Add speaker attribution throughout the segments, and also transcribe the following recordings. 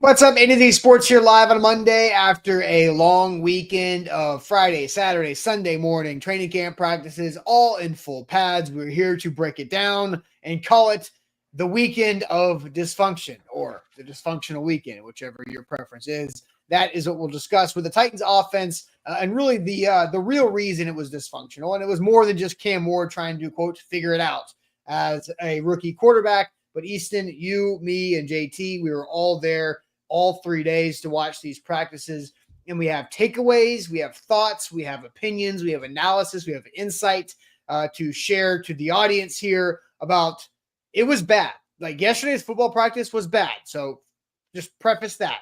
Speaker 1: What's up, A to Z Sports here live on Monday after a long weekend of Friday, Saturday, Sunday morning training camp practices, all in full pads. We're here to break it down and call it the weekend of dysfunction or the dysfunctional weekend, whichever your preference is. That is what we'll discuss with the Titans offense and really the real reason it was dysfunctional. And it was more than just Cam Ward trying to, quote, figure it out as a rookie quarterback. But Easton, you, me, and JT, we were all there all 3 days to watch these practices. And we have takeaways, we have thoughts, we have opinions, we have analysis, we have insight to share to the audience here about it was bad. Like yesterday's football practice was bad. So just preface that.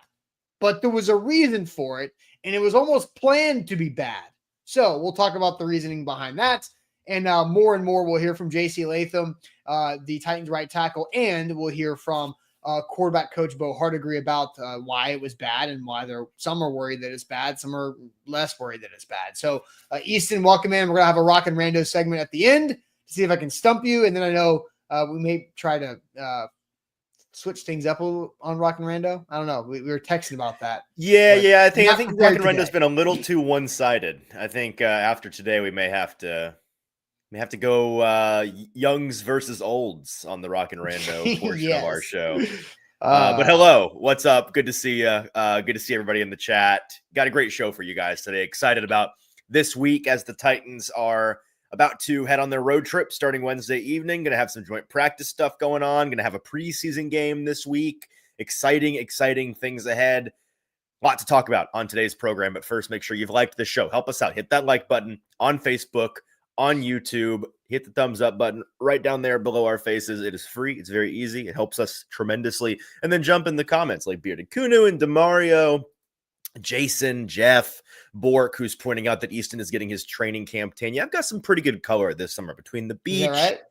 Speaker 1: But there was a reason for it, and it was almost planned to be bad. So we'll talk about the reasoning behind that. And more and more we'll hear from J.C. Latham, the Titans right tackle, and we'll hear from quarterback coach Bo Hardigree about why it was bad and why some are worried that it's bad, some are less worried that it's bad. So Easton, welcome in. We're going to have a Rock and Rando segment at the end to see if I can stump you. And then I know we may try to switch things up on Rock and Rando. I don't know. We were texting about that.
Speaker 2: Yeah. I think Rock and Rando's been a little too one-sided. I think after today we may have to go youngs versus olds on the Rock and Rando portion of our show. But hello, what's up? Good to see you. Good to see everybody in the chat. Got a great show for you guys today. Excited about this week as the Titans are about to head on their road trip starting Wednesday evening. Going to have some joint practice stuff going on. Going to have a preseason game this week. Exciting things ahead. A lot to talk about on today's program. But first, make sure you've liked the show. Help us out. Hit that like button on Facebook, on YouTube. Hit the thumbs up button right down there below our faces. It is free. It's very easy. It helps us tremendously. And then jump in the comments like Bearded Kunu and Demario, Jason, Jeff, Bork, who's pointing out that Easton is getting his training camp tan. Yeah, I've got some pretty good color this summer between the beach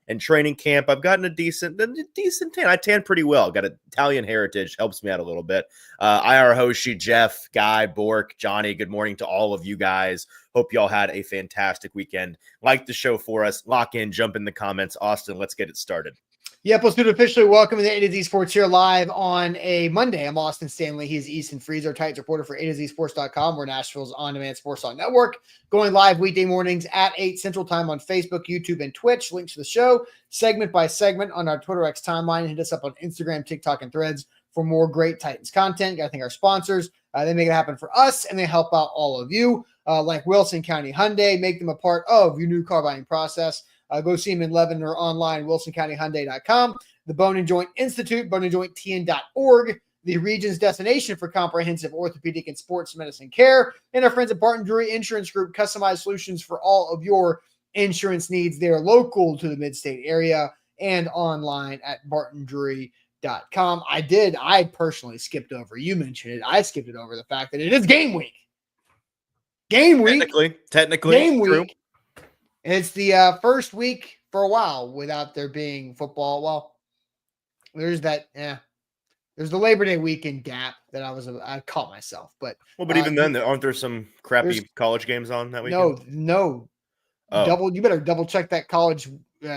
Speaker 2: and training camp. I've gotten a decent tan. I tan pretty well. Got an Italian heritage. Helps me out a little bit. IR Hoshi, Jeff, Guy, Bork, Johnny, good morning to all of you guys. Hope y'all had a fantastic weekend. Like the show for us. Lock in, jump in the comments. Austin, let's get it started.
Speaker 1: Yep, let's do it officially. Welcome to the A to Z Sports here live on a Monday. I'm Austin Stanley. He's Easton Freeze, our Titans reporter for A to Z Sports.com. We're Nashville's on-demand sports talk network. Going live weekday mornings at 8 Central Time on Facebook, YouTube, and Twitch. Links to the show, segment by segment on our Twitter X timeline. Hit us up on Instagram, TikTok, and Threads for more great Titans content. Got to thank our sponsors. They make it happen for us, and they help out all of you, like Wilson County Hyundai. Make them a part of your new car buying process. Go see them in Lebanon or online, wilsoncountyhyundai.com. The Bone and Joint Institute, boneandjointtn.org, the region's destination for comprehensive orthopedic and sports medicine care, and our friends at Barton Drury Insurance Group, customized solutions for all of your insurance needs. They're local to the mid-state area and online at bartondrury.com. I personally skipped over, you mentioned it, I skipped it over the fact that it is game week.
Speaker 2: Technically,
Speaker 1: game
Speaker 2: true.
Speaker 1: week. It's the first week for a while without there being football. Well, there's that. There's the Labor Day weekend gap that I caught myself. But
Speaker 2: even then, aren't there some crappy college games on that weekend?
Speaker 1: No. Oh. You better double check that college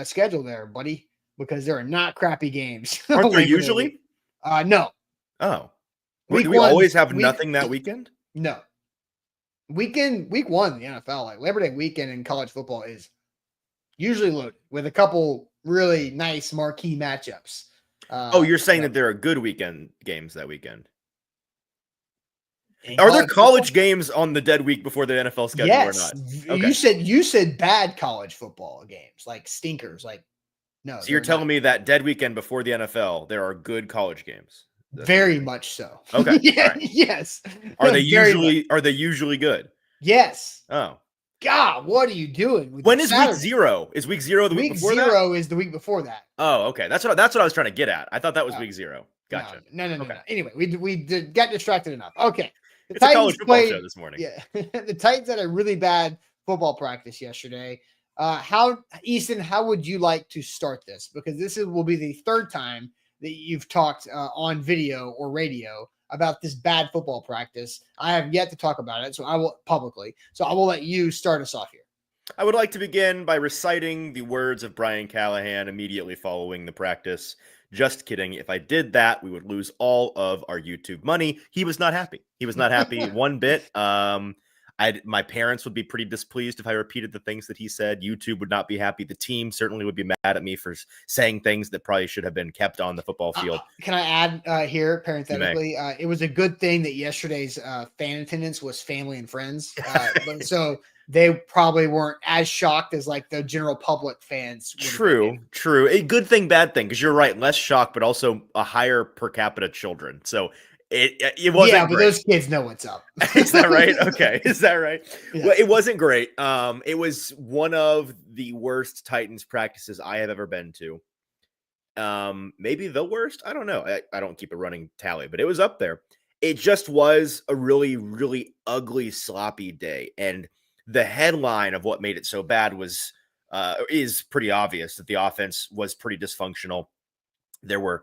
Speaker 1: schedule there, buddy, because there are not crappy games.
Speaker 2: Aren't there usually?
Speaker 1: No.
Speaker 2: Oh. Do we always have nothing that weekend?
Speaker 1: No. Week one in the NFL, like Labor Day weekend in college football, is usually loaded with a couple really nice marquee matchups.
Speaker 2: You're saying that there are good weekend games that weekend? Are there college games on the dead week before the NFL schedule or not?
Speaker 1: Okay. You said bad college football games, like stinkers. Like no.
Speaker 2: So you're telling me that dead weekend before the NFL, there are good college games?
Speaker 1: Very much so.
Speaker 2: Okay.
Speaker 1: Yeah, right. Yes.
Speaker 2: Are they usually good?
Speaker 1: Yes.
Speaker 2: Oh.
Speaker 1: God, what are you doing?
Speaker 2: When is week 0? Is week 0 the week before that?
Speaker 1: Week 0 is the week before that.
Speaker 2: Oh, okay. That's what I was trying to get at. I thought that was week 0. Gotcha.
Speaker 1: No. Anyway, we got distracted enough. Okay.
Speaker 2: It's a college football show this morning.
Speaker 1: Yeah. The Titans had a really bad football practice yesterday. Easton, how would you like to start this? Because this will be the third time that you've talked on video or radio about this bad football practice. I have yet to talk about it, so I will let you start us off here.
Speaker 2: I would like to begin by reciting the words of Brian Callahan immediately following the practice. Just kidding. If I did that, we would lose all of our YouTube money. He was not happy. He was not happy one bit. My parents would be pretty displeased if I repeated the things that he said. YouTube would not be happy. The team certainly would be mad at me for saying things that probably should have been kept on the football field.
Speaker 1: Can I add here, parenthetically, it was a good thing that yesterday's fan attendance was family and friends. So they probably weren't as shocked as like the general public fans.
Speaker 2: True. A good thing, bad thing, because you're right. Less shock, but also a higher per capita children. So it wasn't.
Speaker 1: Yeah, but great. Those kids know what's up.
Speaker 2: Is that right? Okay. Is that right?
Speaker 1: Yeah.
Speaker 2: Well, it wasn't great. It was one of the worst Titans practices I have ever been to. Maybe the worst. I don't know. I don't keep a running tally, but it was up there. It just was a really, really ugly, sloppy day. And the headline of what made it so bad is pretty obvious that the offense was pretty dysfunctional. There were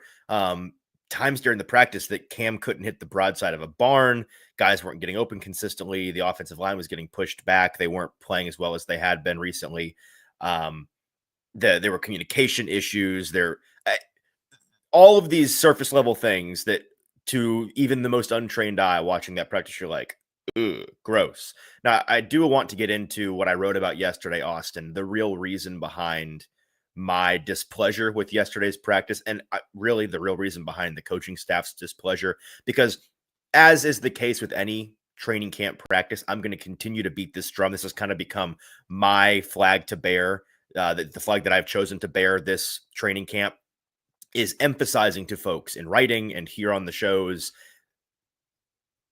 Speaker 2: times during the practice that Cam couldn't hit the broadside of a barn. Guys weren't getting open consistently. The offensive line was getting pushed back. They weren't playing as well as they had been recently. There were communication issues. All of these surface level things that to even the most untrained eye watching that practice, you're like, ugh, gross. Now, I do want to get into what I wrote about yesterday, Austin, the real reason behind my displeasure with yesterday's practice, and really the real reason behind the coaching staff's displeasure, because as is the case with any training camp practice, I'm going to continue to beat this drum. This has kind of become my flag to bear. The flag that I've chosen to bear this training camp is emphasizing to folks in writing and here on the shows,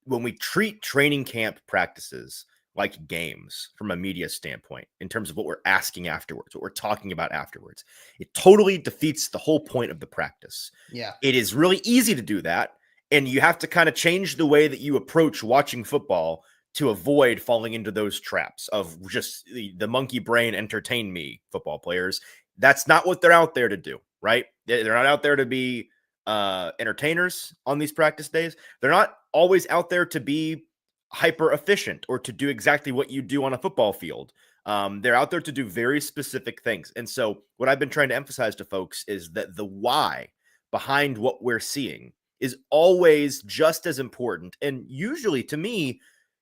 Speaker 2: when we treat training camp practices like games from a media standpoint, in terms of what we're asking afterwards, what we're talking about afterwards, it totally defeats the whole point of the practice.
Speaker 1: Yeah.
Speaker 2: It is really easy to do that. And you have to kind of change the way that you approach watching football to avoid falling into those traps of just the monkey brain entertain me football players. That's not what they're out there to do, right? They're not out there to be entertainers on these practice days. They're not always out there to be hyper efficient or to do exactly what you do on a football field. They're out there to do very specific things. And so what I've been trying to emphasize to folks is that the why behind what we're seeing is always just as important, and usually to me,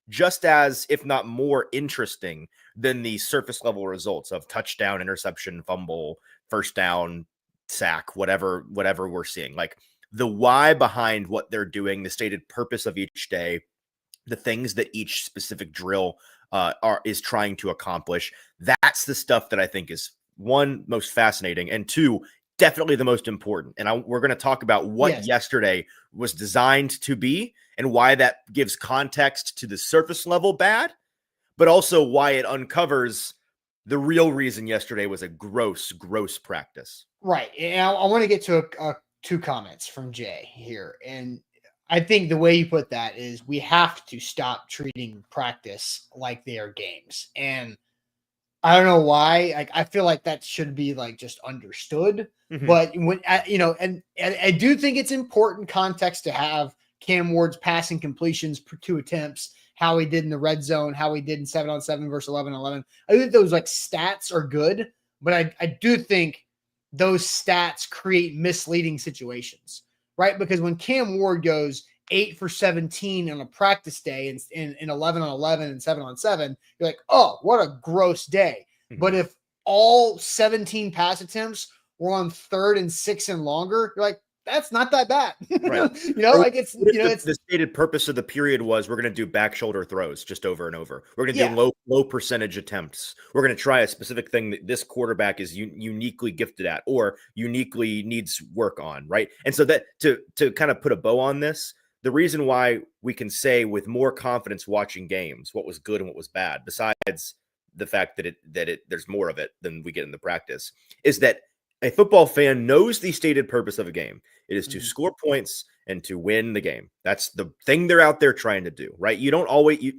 Speaker 2: just as, if not more interesting than the surface level results of touchdown, interception, fumble, first down, sack, whatever we're seeing. Like the why behind what they're doing, the stated purpose of each day, the things that each specific drill is trying to accomplish. That's the stuff that I think is, one, most fascinating, and two, definitely the most important. And we're going to talk about what yesterday was designed to be and why that gives context to the surface level bad, but also why it uncovers the real reason yesterday was a gross practice.
Speaker 1: Right. And I want to get to two comments from Jay here. And I think the way you put that is we have to stop treating practice like they are games. And I don't know why. Like, I feel like that should be like just understood. Mm-hmm. But when and I do think it's important context to have Cam Ward's passing completions per 2 attempts, how he did in the red zone, how he did in 7-on-7 versus 11-on-11. I think those like stats are good, but I do think those stats create misleading situations, right? Because when Cam Ward goes 8 for 17 on a practice day in 11-on-11 and 7-on-7, you're like, oh, what a gross day. Mm-hmm. But if all 17 pass attempts were on 3rd and 6 and longer, you're like, that's not that bad.
Speaker 2: Right.
Speaker 1: It's
Speaker 2: the stated purpose of the period was we're going to do back shoulder throws just over and over. We're going to do low percentage attempts. We're going to try a specific thing that this quarterback is uniquely gifted at or uniquely needs work on. Right. And so that to kind of put a bow on this, the reason why we can say with more confidence watching games what was good and what was bad, besides the fact that there's more of it than we get in the practice, is that a football fan knows the stated purpose of a game. It is to score points and to win the game. That's the thing they're out there trying to do, right? You don't always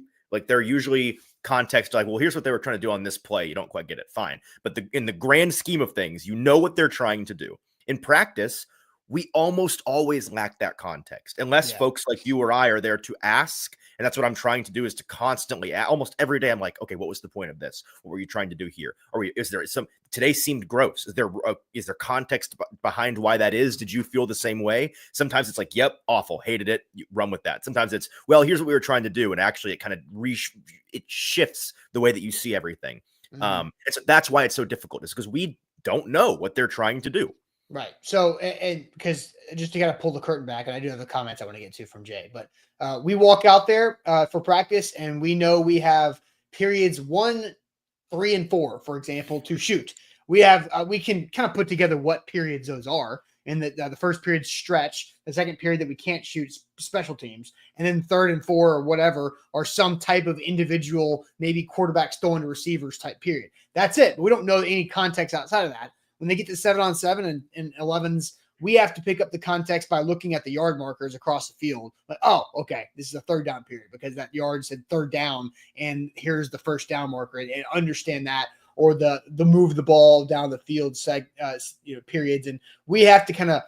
Speaker 2: they're usually context like, well, here's what they were trying to do on this play. You don't quite get it. Fine. But in the grand scheme of things, you know what they're trying to do. In practice, we almost always lack that context unless folks like you or I are there to ask And that's what I'm trying to do, is to constantly, almost every day, I'm like, okay, what was the point of this? What were you trying to do here? Is there today seemed gross. Is there context behind why that is? Did you feel the same way? Sometimes it's like, yep, awful, hated it, you run with that. Sometimes it's, well, here's what we were trying to do. And actually it kind of it shifts the way that you see everything. And so that's why it's so difficult, is because we don't know what they're trying to do.
Speaker 1: Right. So, and because just to kind of pull the curtain back, and I do have the comments I want to get to from Jay, but we walk out there for practice, and we know we have periods 1, 3, and 4, for example, to shoot. We have we can kind of put together what periods those are. And the first period stretch, the second period that we can't shoot special teams, and then 3rd and 4 or whatever are some type of individual, maybe quarterback stolen to receivers type period. That's it. But we don't know any context outside of that. When they get to 7-on-7 and 11s, we have to pick up the context by looking at the yard markers across the field. Like, oh, okay, this is a 3rd down period because that yard said 3rd down, and here's the 1st down marker, and understand that. Or the move the ball down the field periods. And we have to kind of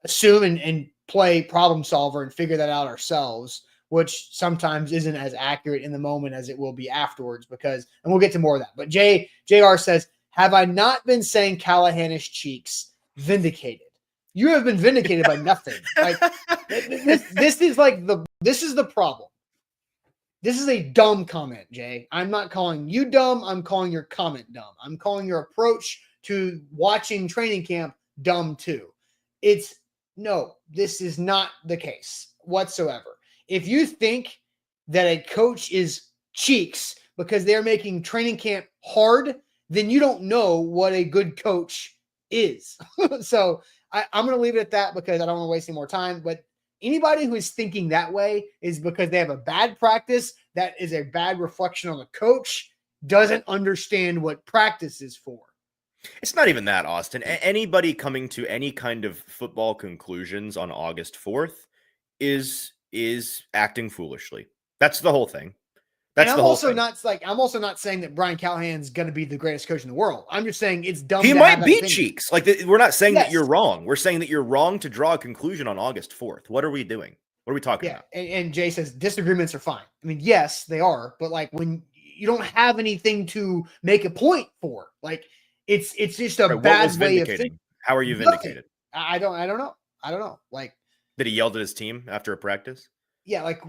Speaker 1: assume and play problem solver and figure that out ourselves, which sometimes isn't as accurate in the moment as it will be afterwards, and we'll get to more of that. But JR says, have I not been saying Callahan-ish cheeks? Vindicated. You have been vindicated by nothing. Like this is the problem. This is a dumb comment, Jay. I'm not calling you dumb. I'm calling your comment dumb. I'm calling your approach to watching training camp dumb too. No, this is not the case whatsoever. If you think that a coach is cheeks because they're making training camp hard, then you don't know what a good coach is. So I'm going to leave it at that because I don't want to waste any more time. But anybody who is thinking that way is because they have a bad practice that is a bad reflection on the coach, doesn't understand what practice is for.
Speaker 2: It's not even that, Austin. Anybody coming to any kind of football conclusions on August 4th is acting foolishly. That's the whole thing.
Speaker 1: I'm also not saying that Brian Callahan's going to be the greatest coach in the world. I'm just saying it's dumb.
Speaker 2: He might be cheeks. Like we're not saying that you're wrong. We're saying that you're wrong to draw a conclusion on August 4th. What are we doing? What are we talking about?
Speaker 1: And Jay says disagreements are fine. I mean, yes, they are. But like when you don't have anything to make a point for, like it's just a bad way of thinking.
Speaker 2: How are you vindicated?
Speaker 1: I don't know. Like,
Speaker 2: did he yell at his team after a practice?
Speaker 1: Yeah, like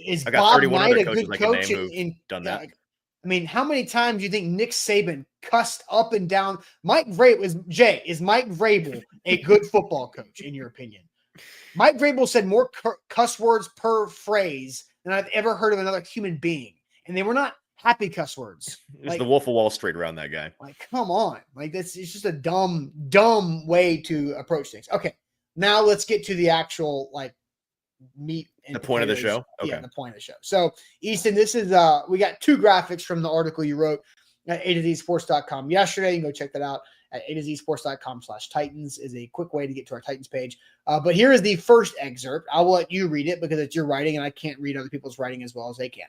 Speaker 2: is Bob Knight a good coach in done that?
Speaker 1: I mean, how many times do you think Nick Saban cussed up and down? Mike Vrabel is Mike Vrabel a good football coach in your opinion? Mike Vrabel said more cuss words per phrase than I've ever heard of another human being, and they were not happy cuss words.
Speaker 2: It's the Wolf of Wall Street around that guy.
Speaker 1: Like, come on, like it's just a dumb way to approach things. Okay, now let's get to the actual meat and
Speaker 2: the point of the show.
Speaker 1: Okay. Yeah, the point of the show. So Easton, this is we got 2 graphics from the article you wrote at A2Zsports.com yesterday. You can go check that out at A2Zsports.com/Titans is a quick way to get to our Titans page. But here is the first excerpt. I will let you read it because it's your writing and I can't read other people's writing as well as they can.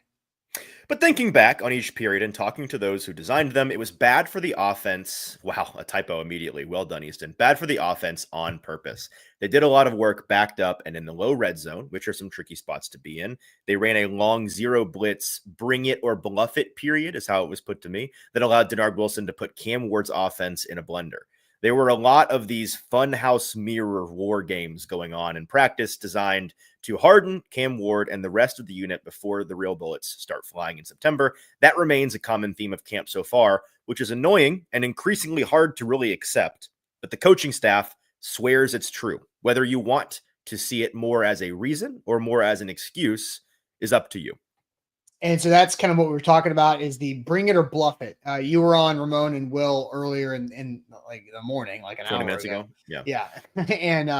Speaker 2: But thinking back on each period and talking to those who designed them, it was bad for the offense. Wow, a typo immediately. Well done, Easton. Bad for the offense on purpose. They did a lot of work backed up and in the low red zone, which are some tricky spots to be in. They ran a long 0 blitz, bring it or bluff it period is how it was put to me, that allowed Denard Wilson to put Cam Ward's offense in a blender. There were a lot of these funhouse mirror war games going on in practice designed to harden Cam Ward and the rest of the unit before the real bullets start flying in September. That remains a common theme of camp so far, which is annoying and increasingly hard to really accept. But the coaching staff swears it's true. Whether you want to see it more as a reason or more as an excuse is up to you.
Speaker 1: And so that's kind of what we were talking about is the bring it or bluff it. You were on Ramon and Will earlier in like the morning, like an
Speaker 2: 20
Speaker 1: hour
Speaker 2: minutes
Speaker 1: ago.
Speaker 2: Yeah.
Speaker 1: And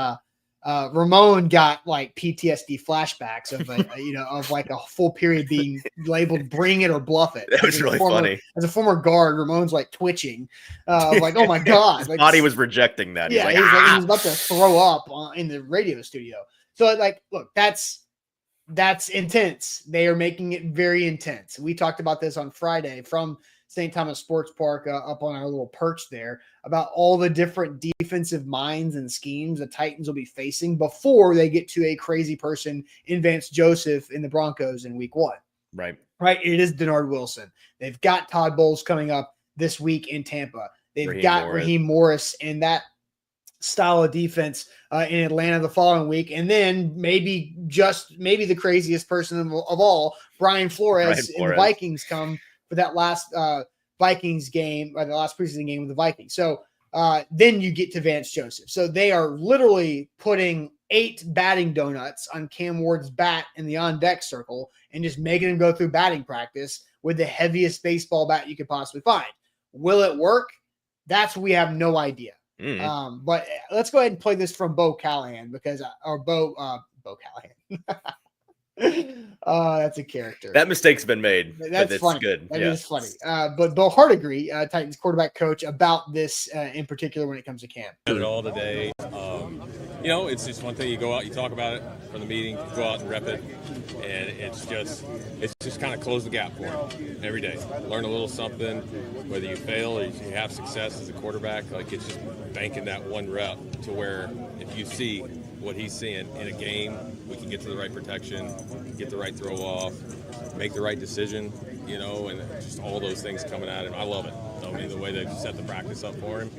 Speaker 1: Ramon got like PTSD flashbacks of of like a full period being labeled bring it or bluff it.
Speaker 2: That was really funny.
Speaker 1: As a former guard, Ramon's like twitching, like, oh my God.
Speaker 2: His
Speaker 1: like,
Speaker 2: body was rejecting that.
Speaker 1: Yeah, he was about to throw up in the radio studio. So like, look, that's intense. They are making it very intense. We talked about this on Friday from St. Thomas Sports Park up on our little perch there about all the different defensive minds and schemes the Titans will be facing before they get to a crazy person in Vance Joseph in the Broncos in week 1.
Speaker 2: Right.
Speaker 1: It is Denard Wilson. They've got Todd Bowles coming up this week in Tampa. They've got Raheem Morris and that style of defense in Atlanta the following week. And then maybe the craziest person of all, Brian Flores and the Vikings come for that last Vikings game, or the last preseason game with the Vikings. So then you get to Vance Joseph. So they are literally putting 8 batting donuts on Cam Ward's bat in the on-deck circle and just making him go through batting practice with the heaviest baseball bat you could possibly find. Will it work? That's what we have no idea. But let's go ahead and play this from Bo Callahan because Bo Callahan. That's a character.
Speaker 2: That mistake's been made.
Speaker 1: That's funny.
Speaker 2: Good.
Speaker 1: That is funny. But Bo Hardigree, Titans quarterback coach, about this in particular when it comes to camp.
Speaker 3: Did it all today. It's just one thing. You go out, you talk about it from the meeting, you go out and rep it, and it's just kind of close the gap for him every day. Learn a little something, whether you fail or you have success as a quarterback. Like, it's just banking that one rep to where if you see what he's seeing in a game, we can get to the right protection, get the right throw off, make the right decision, and just all those things coming at him. I love it. I mean, the way they've set the practice up for him,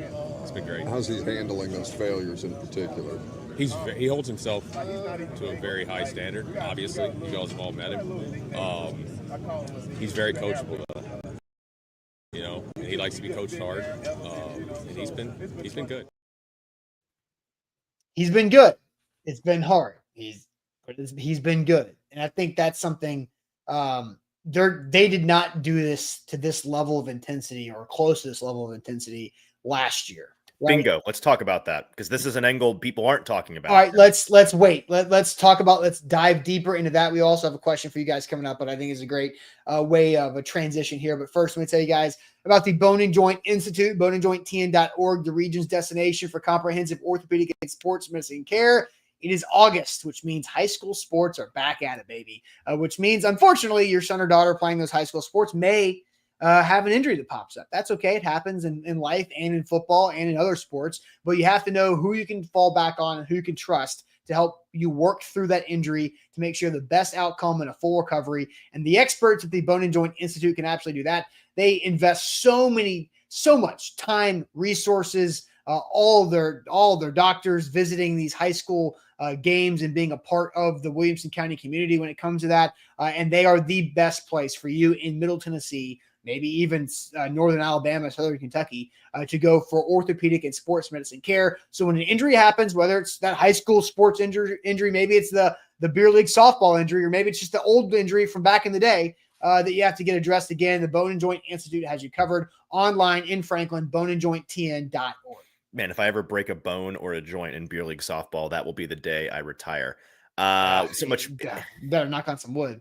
Speaker 3: it's been great.
Speaker 4: How's he handling those failures in particular?
Speaker 3: He holds himself to a very high standard, obviously. You guys have all met him. He's very coachable, though. And he likes to be coached hard. And he's been good.
Speaker 1: He's been good. It's been hard. He's been good. And I think that's something they did not do this to this level of intensity or close to this level of intensity last year.
Speaker 2: Right? Bingo. Let's talk about that because this is an angle people aren't talking about.
Speaker 1: All right, let's wait. Let's dive deeper into that. We also have a question for you guys coming up, but I think it's a great way of a transition here. But first, let me tell you guys about the Bone and Joint Institute, boneandjointtn.org, the region's destination for comprehensive orthopedic and sports medicine care. It is August, which means high school sports are back at it, baby. Which means, unfortunately, your son or daughter playing those high school sports may have an injury that pops up. That's okay. It happens in life and in football and in other sports. But you have to know who you can fall back on and who you can trust to help you work through that injury to make sure the best outcome and a full recovery. And the experts at the Bone and Joint Institute can actually do that. They invest so much time, resources, all their doctors visiting these high school games and being a part of the Williamson County community when it comes to that. And they are the best place for you in Middle Tennessee, maybe even Northern Alabama, Southern Kentucky, to go for orthopedic and sports medicine care. So when an injury happens, whether it's that high school sports injury, maybe it's the beer league softball injury, or maybe it's just the old injury from back in the day that you have to get addressed again, the Bone and Joint Institute has you covered online in Franklin, boneandjointtn.org.
Speaker 2: Man, if I ever break a bone or a joint in beer league softball, that will be the day I retire. So much
Speaker 1: better knock on some wood.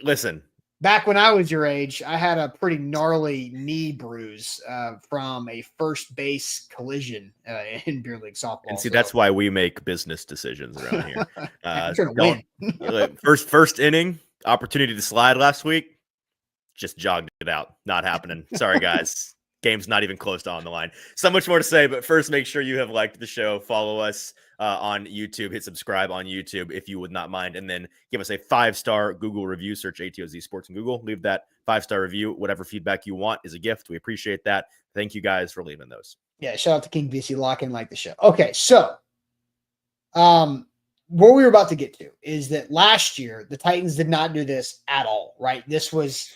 Speaker 2: Listen.
Speaker 1: Back when I was your age, I had a pretty gnarly knee bruise from a first base collision in beer league softball.
Speaker 2: And see, that's why we make business decisions around here. First inning, opportunity to slide last week, just jogged it out. Not happening. Sorry, guys. Game's not even close to on the line. So much more to say, but first, make sure you have liked the show. Follow us on YouTube. Hit subscribe on YouTube if you would not mind. And then give us a 5-star Google review. Search ATOZ Sports in Google. Leave that 5-star review. Whatever feedback you want is a gift. We appreciate that. Thank you guys for leaving those.
Speaker 1: Yeah, shout out to King BC. Lock in, like the show. Okay, so what we were about to get to is that last year, the Titans did not do this at all, right? This was,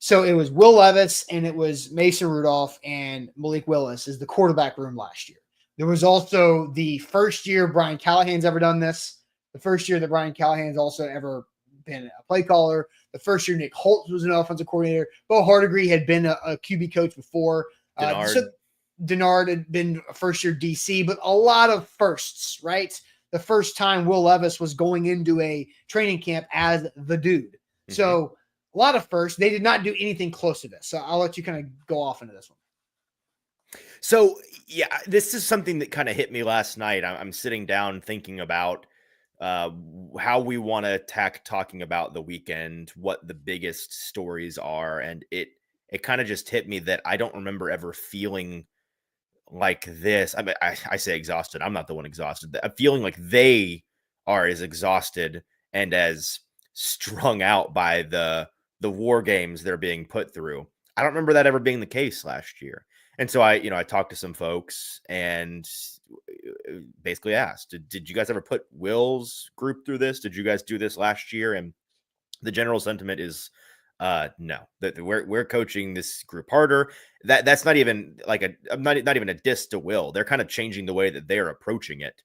Speaker 1: so it was Will Levis and it was Mason Rudolph and Malik Willis as the quarterback room last year. There was also the first year Brian Callahan's ever done this. The first year that Brian Callahan's also ever been a play caller. The first year Nick Holtz was an offensive coordinator. Bo Hardigree had been a QB coach before. Denard had been a first-year DC, but a lot of firsts, right? The first time Will Levis was going into a training camp as the dude. Mm-hmm. So a lot of firsts. They did not do anything close to this. So I'll let you kind of go off into this one.
Speaker 2: So, yeah, this is something that kind of hit me last night. I'm sitting down thinking about how we want to attack talking about the weekend, what the biggest stories are. And it kind of just hit me that I don't remember ever feeling like this. I mean, I say exhausted. I'm not the one exhausted. I'm feeling like they are as exhausted and as strung out by the war games they're being put through. I don't remember that ever being the case last year. And so I talked to some folks and basically asked, did you guys ever put Will's group through this? Did you guys do this last year? And the general sentiment is no, that we're coaching this group harder. That's not even like not even a diss to Will. They're kind of changing the way that they're approaching it.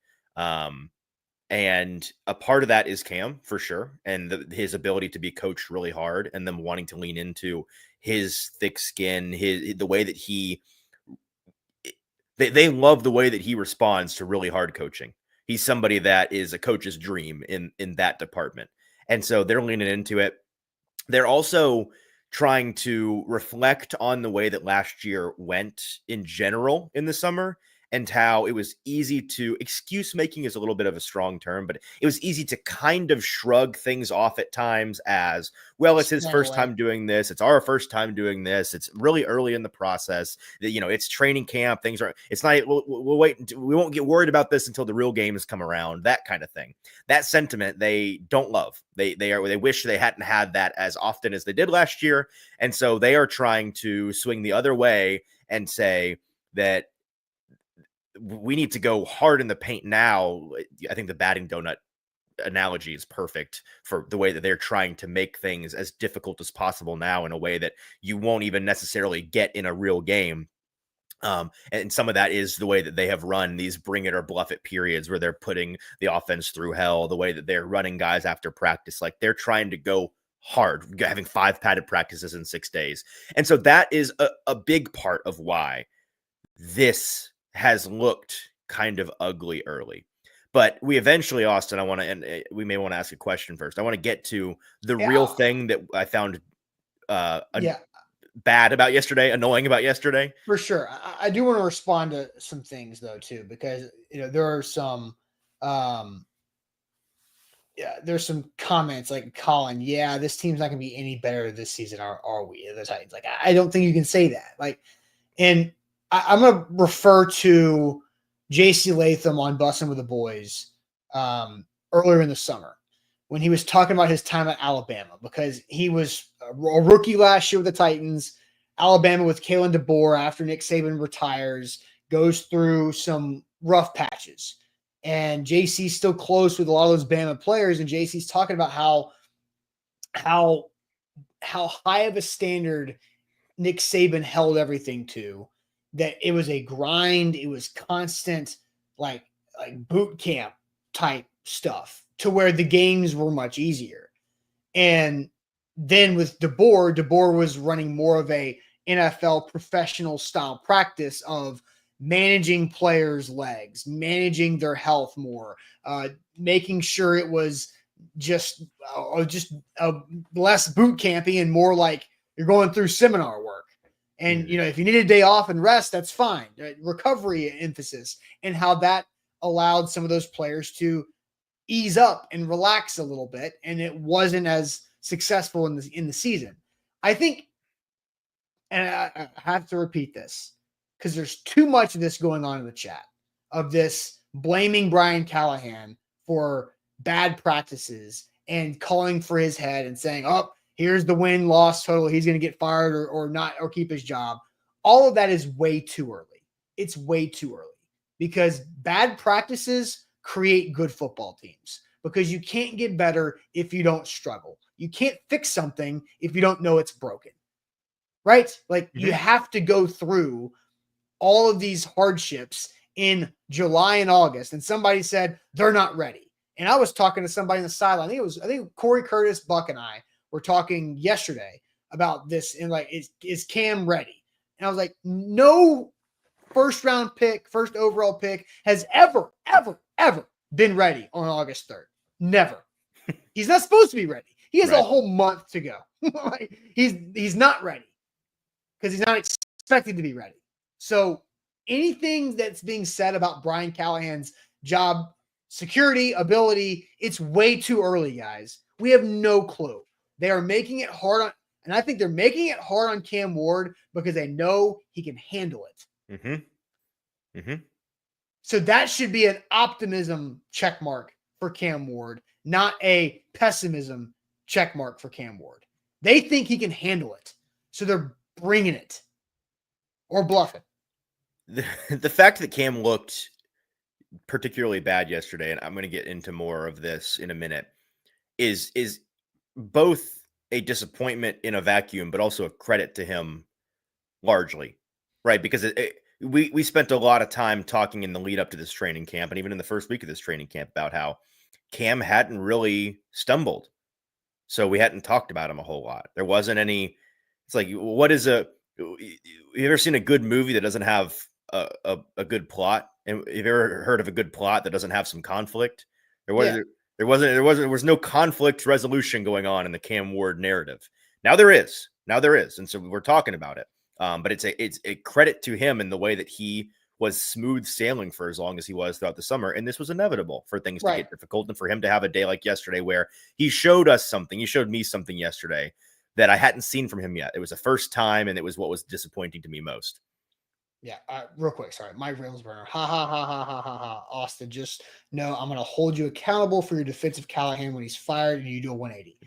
Speaker 2: And a part of that is Cam for sure. And his ability to be coached really hard and them wanting to lean into his thick skin, the way that they love the way that he responds to really hard coaching. He's somebody that is a coach's dream in that department. And so they're leaning into it. They're also trying to reflect on the way that last year went in general in the summer and how it was easy to, excuse making is a little bit of a strong term, but it was easy to kind of shrug things off at times as, well, it's his first time doing this. It's our first time doing this. It's really early in the process. It's training camp. It's not, we'll wait. We won't get worried about this until the real games come around, that kind of thing. That sentiment they don't love. They wish they hadn't had that as often as they did last year. And so they are trying to swing the other way and say that we need to go hard in the paint now. I think the batting donut analogy is perfect for the way that they're trying to make things as difficult as possible now in a way that you won't even necessarily get in a real game. And some of that is the way that they have run these bring it or bluff it periods where they're putting the offense through hell, the way that they're running guys after practice. Like they're trying to go hard, having 5 padded practices in 6 days. And so that is a big part of why this has looked kind of ugly early. But we eventually, Austin, we may want to ask a question first. I want to get to the real thing that I found bad about yesterday, annoying about yesterday.
Speaker 1: For sure. I do want to respond to some things though, too, because, there are some, there's some comments like Colin, this team's not going to be any better this season. Are we? The Titans? Like, I don't think you can say that. Like, and I'm going to refer to J.C. Latham on Bussin' with the Boys earlier in the summer when he was talking about his time at Alabama, because he was a rookie last year with the Titans. Alabama with Kalen DeBoer after Nick Saban retires goes through some rough patches. And JC's still close with a lot of those Bama players. And JC's talking about how high of a standard Nick Saban held everything to, that it was a grind. It was constant, like boot camp type stuff to where the games were much easier. And then with DeBoer was running more of a NFL professional style practice of managing players' legs, managing their health more, making sure it was just less boot campy and more like you're going through seminar work. And, if you need a day off and rest, that's fine. Recovery emphasis, and how that allowed some of those players to ease up and relax a little bit. And it wasn't as successful in the season. I think, and I have to repeat this because there's too much of this going on in the chat, of this blaming Brian Callahan for bad practices and calling for his head and saying, here's the win-loss total, he's going to get fired or not, or keep his job. All of that is way too early. It's way too early because bad practices create good football teams, because you can't get better if you don't struggle. You can't fix something if you don't know it's broken, right? Like you have to go through all of these hardships in July and August. And somebody said they're not ready. And I was talking to somebody in the sideline. I think Corey Curtis, Buck, and I were talking yesterday about this, and like, is Cam ready? And I was like, no first overall pick has ever been ready on August 3rd. Never. He's not supposed to be ready. He has a whole month to go. He's not ready because he's not expected to be ready. So anything that's being said about Brian Callahan's job security, ability, it's way too early, guys. We have no clue. They are making it hard And I think they're making it hard on Cam Ward because they know he can handle it.
Speaker 2: Mm-hmm. Mm-hmm.
Speaker 1: So that should be an optimism check mark for Cam Ward, not a pessimism check mark for Cam Ward. They think he can handle it. So they're bringing it or bluffing.
Speaker 2: The fact that Cam looked particularly bad yesterday, and I'm going to get into more of this in a minute, is both a disappointment in a vacuum, but also a credit to him largely, right? Because we spent a lot of time talking in the lead up to this training camp, and even in the first week of this training camp, about how Cam hadn't really stumbled. So we hadn't talked about him a whole lot. There wasn't any. It's like, what is you ever seen a good movie that doesn't have a good plot? And have you ever heard of a good plot that doesn't have some conflict? There was no conflict resolution going on in the Cam Ward narrative. Now there is, and so we're talking about it. But it's a credit to him in the way that he was smooth sailing for as long as he was throughout the summer. And this was inevitable for things to get difficult, and for him to have a day like yesterday where he showed us something. He showed me something yesterday that I hadn't seen from him yet. It was the first time, and it was what was disappointing to me most.
Speaker 1: Yeah, real quick, sorry. Mike Railsburner. Ha, ha, ha, ha, ha, ha, ha. Austin, just know I'm going to hold you accountable for your defense of Callahan when he's fired and you do a 180.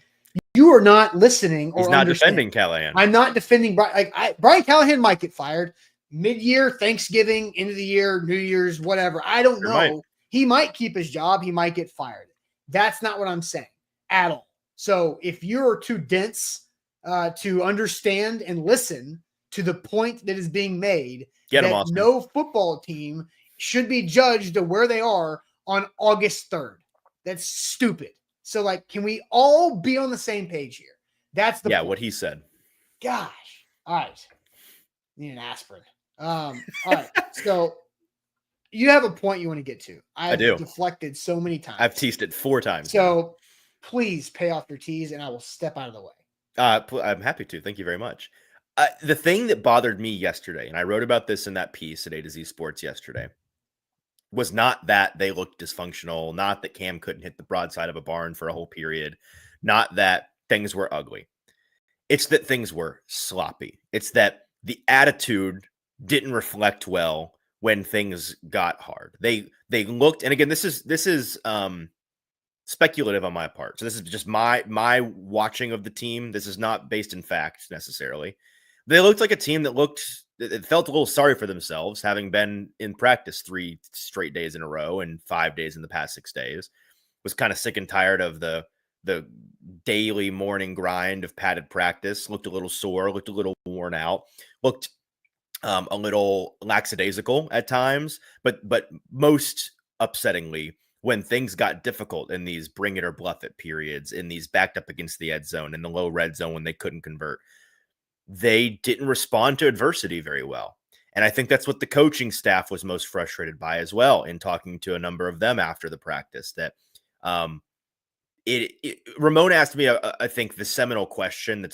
Speaker 1: You are not listening or
Speaker 2: he's not defending Callahan.
Speaker 1: I'm not defending Brian. Brian Callahan might get fired mid-year, Thanksgiving, end of the year, New Year's, whatever. I don't know. He might keep his job. He might get fired. That's not what I'm saying at all. So if you're too dense to understand and listen to the point that is being made, that no football team should be judged to where they are on August 3rd. That's stupid. So, can we all be on the same page here? That's the point.
Speaker 2: What he said.
Speaker 1: Gosh. All right. Need an aspirin. All right. So you have a point you want to get to. I do. Deflected so many times.
Speaker 2: I've teased it 4 times.
Speaker 1: So please pay off your tease, and I will step out of the way.
Speaker 2: I'm happy to. Thank you very much. The thing that bothered me yesterday, and I wrote about this in that piece at A to Z Sports yesterday, was not that they looked dysfunctional, not that Cam couldn't hit the broadside of a barn for a whole period, not that things were ugly. It's that things were sloppy. It's that the attitude didn't reflect well when things got hard. They looked, and again, this is speculative on my part. So this is just my watching of the team. This is not based in fact necessarily. They looked like a team that felt a little sorry for themselves, having been in practice 3 straight days in a row and 5 days in the past 6 days. Was kind of sick and tired of the daily morning grind of padded practice. Looked a little sore, looked a little worn out, looked a little lackadaisical at times, but most upsettingly, when things got difficult in these bring it or bluff it periods, in these backed up against the ed zone, in the low red zone when they couldn't convert, they didn't respond to adversity very well. And I think that's what the coaching staff was most frustrated by as well, in talking to a number of them after the practice, that Ramon asked me, I think, the seminal question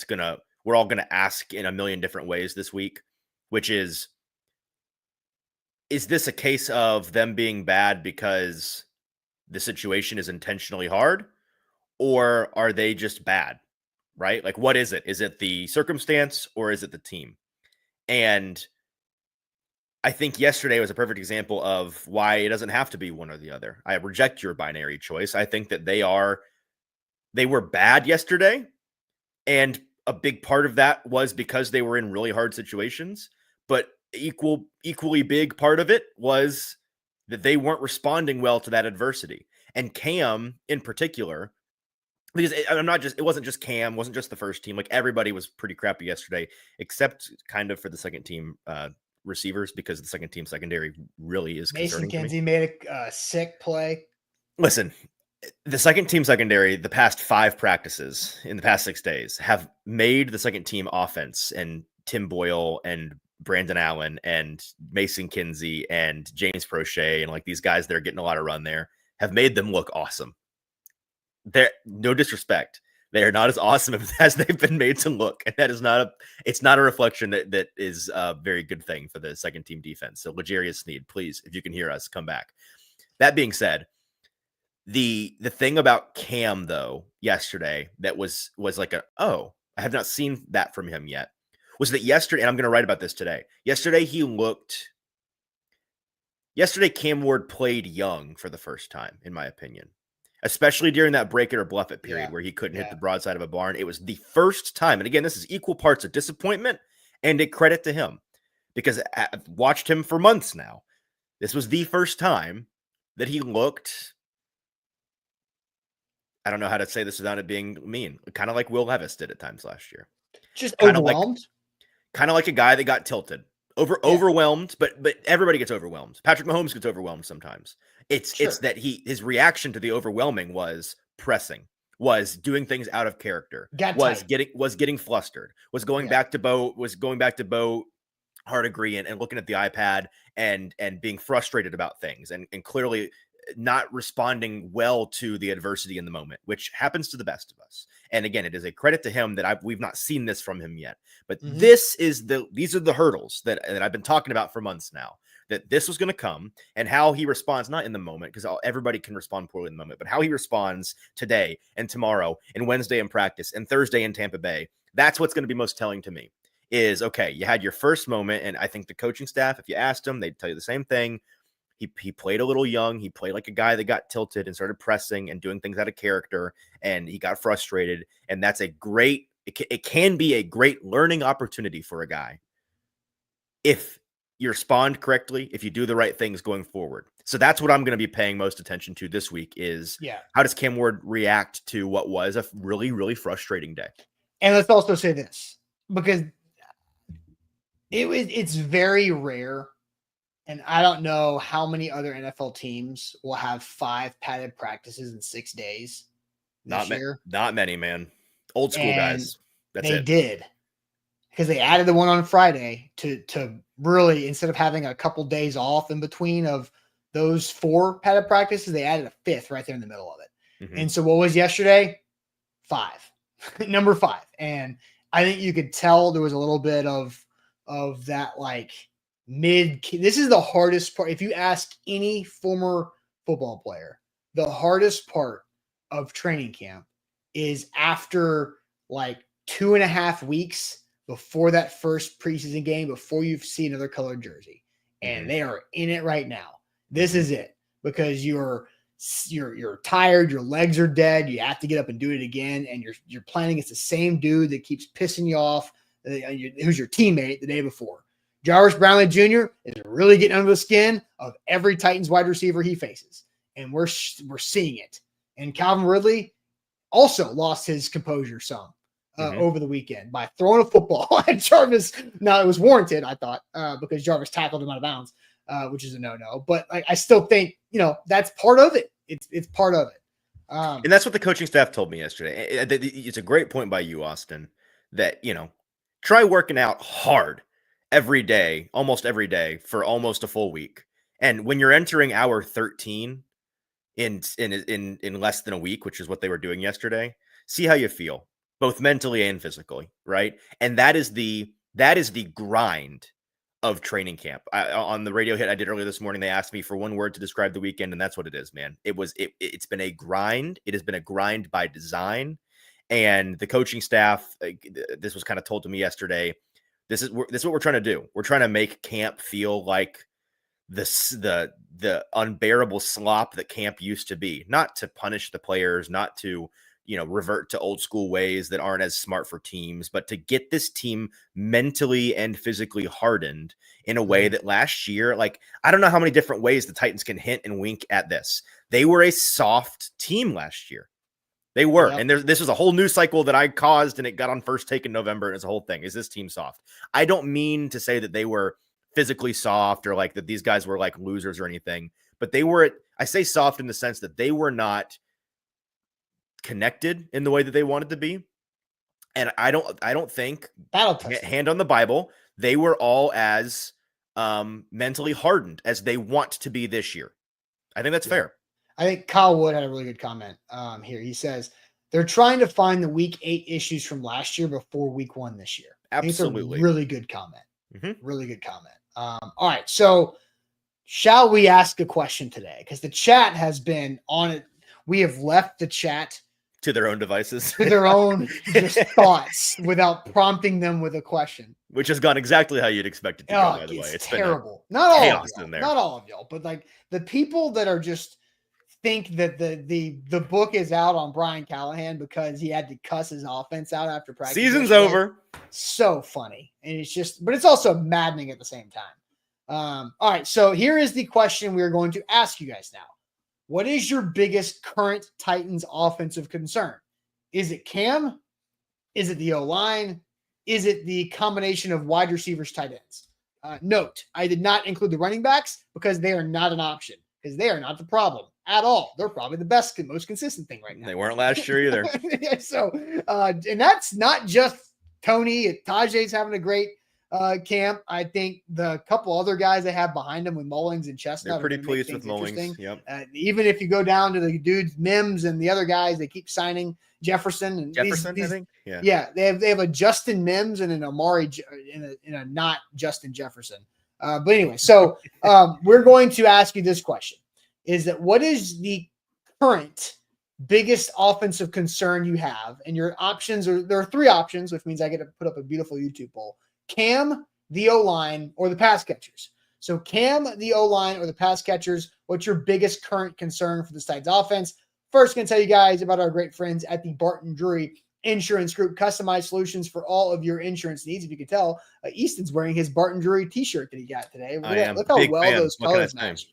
Speaker 2: we're all going to ask in a million different ways this week, which is this a case of them being bad because the situation is intentionally hard, or are they just bad? Right? Like, what is it? Is it the circumstance, or is it the team? And I think yesterday was a perfect example of why it doesn't have to be one or the other. I reject your binary choice. I think that they were bad yesterday, and a big part of that was because they were in really hard situations, but equally big part of it was that they weren't responding well to that adversity. And Cam in particular, because it wasn't just Cam, wasn't just the first team. Like, everybody was pretty crappy yesterday, except kind of for the second team receivers, because the second team secondary really is
Speaker 1: Mason
Speaker 2: concerning to me.
Speaker 1: Kinsey made a sick play.
Speaker 2: Listen, the second team secondary, the past 5 practices in the past 6 days, have made the second team offense, and Tim Boyle and Brandon Allen and Mason Kinsey and James Prochet, and like these guys that are getting a lot of run there, have made them look awesome. They're, no disrespect, they are not as awesome as they've been made to look, and that is it's not a reflection that is a very good thing for the second team defense. So L'Jarius Sneed, please, if you can hear us, come back. That being said, the thing about Cam though yesterday that was like I have not seen that from him yet. Was that yesterday? And I'm going to write about this today. Yesterday, Cam Ward played young for the first time, in my opinion, especially during that break it or bluff it period where he couldn't hit the broadside of a barn. It was the first time. And again, this is equal parts of disappointment and a credit to him because I've watched him for months now. This was the first time that he looked, I don't know how to say this without it being mean, kind of like Will Levis did at times last year.
Speaker 1: Just overwhelmed?
Speaker 2: Kind of like a guy that got tilted. Overwhelmed, but everybody gets overwhelmed. Patrick Mahomes gets overwhelmed sometimes. It's that his reaction to the overwhelming was pressing, was doing things out of character, was getting flustered, was going back to Bo Hardigree and looking at the iPad and being frustrated about things and clearly not responding well to the adversity in the moment, which happens to the best of us. And again, it is a credit to him that we've not seen this from him yet. But these are the hurdles that I've been talking about for months now, that this was going to come, and how he responds, not in the moment, because everybody can respond poorly in the moment, but how he responds today and tomorrow and Wednesday in practice and Thursday in Tampa Bay. That's what's going to be most telling to me is, okay, you had your first moment. And I think the coaching staff, if you asked them, they'd tell you the same thing. He played a little young. He played like a guy that got tilted and started pressing and doing things out of character, and he got frustrated. And that's it can be a great learning opportunity for a guy if you respond correctly, if you do the right things going forward. So that's what I'm going to be paying most attention to this week is how does Cam Ward react to what was a really, really frustrating day?
Speaker 1: And let's also say this, because it's very rare. And I don't know how many other NFL teams will have 5 padded practices in 6 days this year.
Speaker 2: Not many, man. Old school guys.
Speaker 1: They did, because they added the one on Friday to really, instead of having a couple days off in between of those 4 padded practices, they added a 5th right there in the middle of it. And so what was yesterday? 5, number 5. And I think you could tell there was a little bit of that, like, this is the hardest part. If you ask any former football player, the hardest part of training camp is after like 2.5 weeks before that first preseason game, before you've seen another colored jersey, and they are in it right now. This is it, because you're tired, your legs are dead, you have to get up and do it again, and you're playing against the same dude that keeps pissing you off, who's your teammate the day before. Jarvis Brownlee Jr. is really getting under the skin of every Titans wide receiver he faces, and we're seeing it. And Calvin Ridley also lost his composure some over the weekend by throwing a football at Jarvis. Now, it was warranted, I thought, because Jarvis tackled him out of bounds, which is a no-no. But I still think, that's part of it. It's part of it.
Speaker 2: And that's what the coaching staff told me yesterday. It's a great point by you, Austin, that, try working out hard almost every day for almost a full week. And when you're entering hour 13 in less than a week, which is what they were doing yesterday, see how you feel, both mentally and physically, right? And that is the grind of training camp. On the radio hit I did earlier this morning, they asked me for one word to describe the weekend, and that's what it is, man. It's been a grind. It has been a grind by design. And the coaching staff, this was kind of told to me yesterday, this is what we're trying to do. We're trying to make camp feel like the unbearable slop that camp used to be, not to punish the players, not to, revert to old school ways that aren't as smart for teams, but to get this team mentally and physically hardened in a way that last year, like, I don't know how many different ways the Titans can hint and wink at this. They were a soft team last year. They were. Yep. And this was a whole news cycle that I caused, and it got on First Take in November. And it's a whole thing. Is this team soft? I don't mean to say that they were physically soft or like that these guys were like losers or anything, but they were, I say soft in the sense that they were not connected in the way that they wanted to be. And I don't think, hand on the Bible, they were all as mentally hardened as they want to be this year. I think that's fair.
Speaker 1: I think Kyle Wood had a really good comment here. He says they're trying to find the week 8 issues from last year before week 1 this year.
Speaker 2: Absolutely.
Speaker 1: It's a really good comment. Really good comment. All right. So shall we ask a question today? Because the chat has been on it. We have left the chat
Speaker 2: to their own devices,
Speaker 1: to their own just thoughts without prompting them with a question.
Speaker 2: Which has gone exactly how you'd expect it to go, by the way.
Speaker 1: It's terrible. Not all of y'all.
Speaker 2: In there.
Speaker 1: Not all of y'all, but like the people that are just think that the book is out on Brian Callahan because he had to cuss his offense out after practice.
Speaker 2: Season's over.
Speaker 1: So funny. And it's just, but it's also maddening at the same time. All right. So here is the question we're going to ask you guys now. What is your biggest current Titans offensive concern? Is it Cam? Is it the O-line? Is it the combination of wide receivers, tight ends? Note, I did not include the running backs because they are not an option, because they are not the problem at all. They're probably the best and most consistent thing right now.
Speaker 2: They weren't last year either.
Speaker 1: So, and that's not just Tony. Tajay's having a great camp. I think the couple other guys they have behind them with Mullings and Chestnut.
Speaker 2: They're pretty pleased with Mullings. Yep.
Speaker 1: Even if you go down to the dudes, Mims and the other guys, they keep signing Jefferson and
Speaker 2: I think.
Speaker 1: Yeah. They have a Justin Mims and an Amari in a not Justin Jefferson. But anyway, so we're going to ask you this question: is that what is the current biggest offensive concern you have? And your options there are 3 options, which means I get to put up a beautiful YouTube poll. Cam, the O-line, or the pass catchers. So Cam, the O-line, or the pass catchers, what's your biggest current concern for the Titans offense? First, going to tell you guys about our great friends at the Barton Drury Insurance Group. Customized solutions for all of your insurance needs. If you can tell, Easton's wearing his Barton Drury t-shirt that he got today. Look how well those colors match.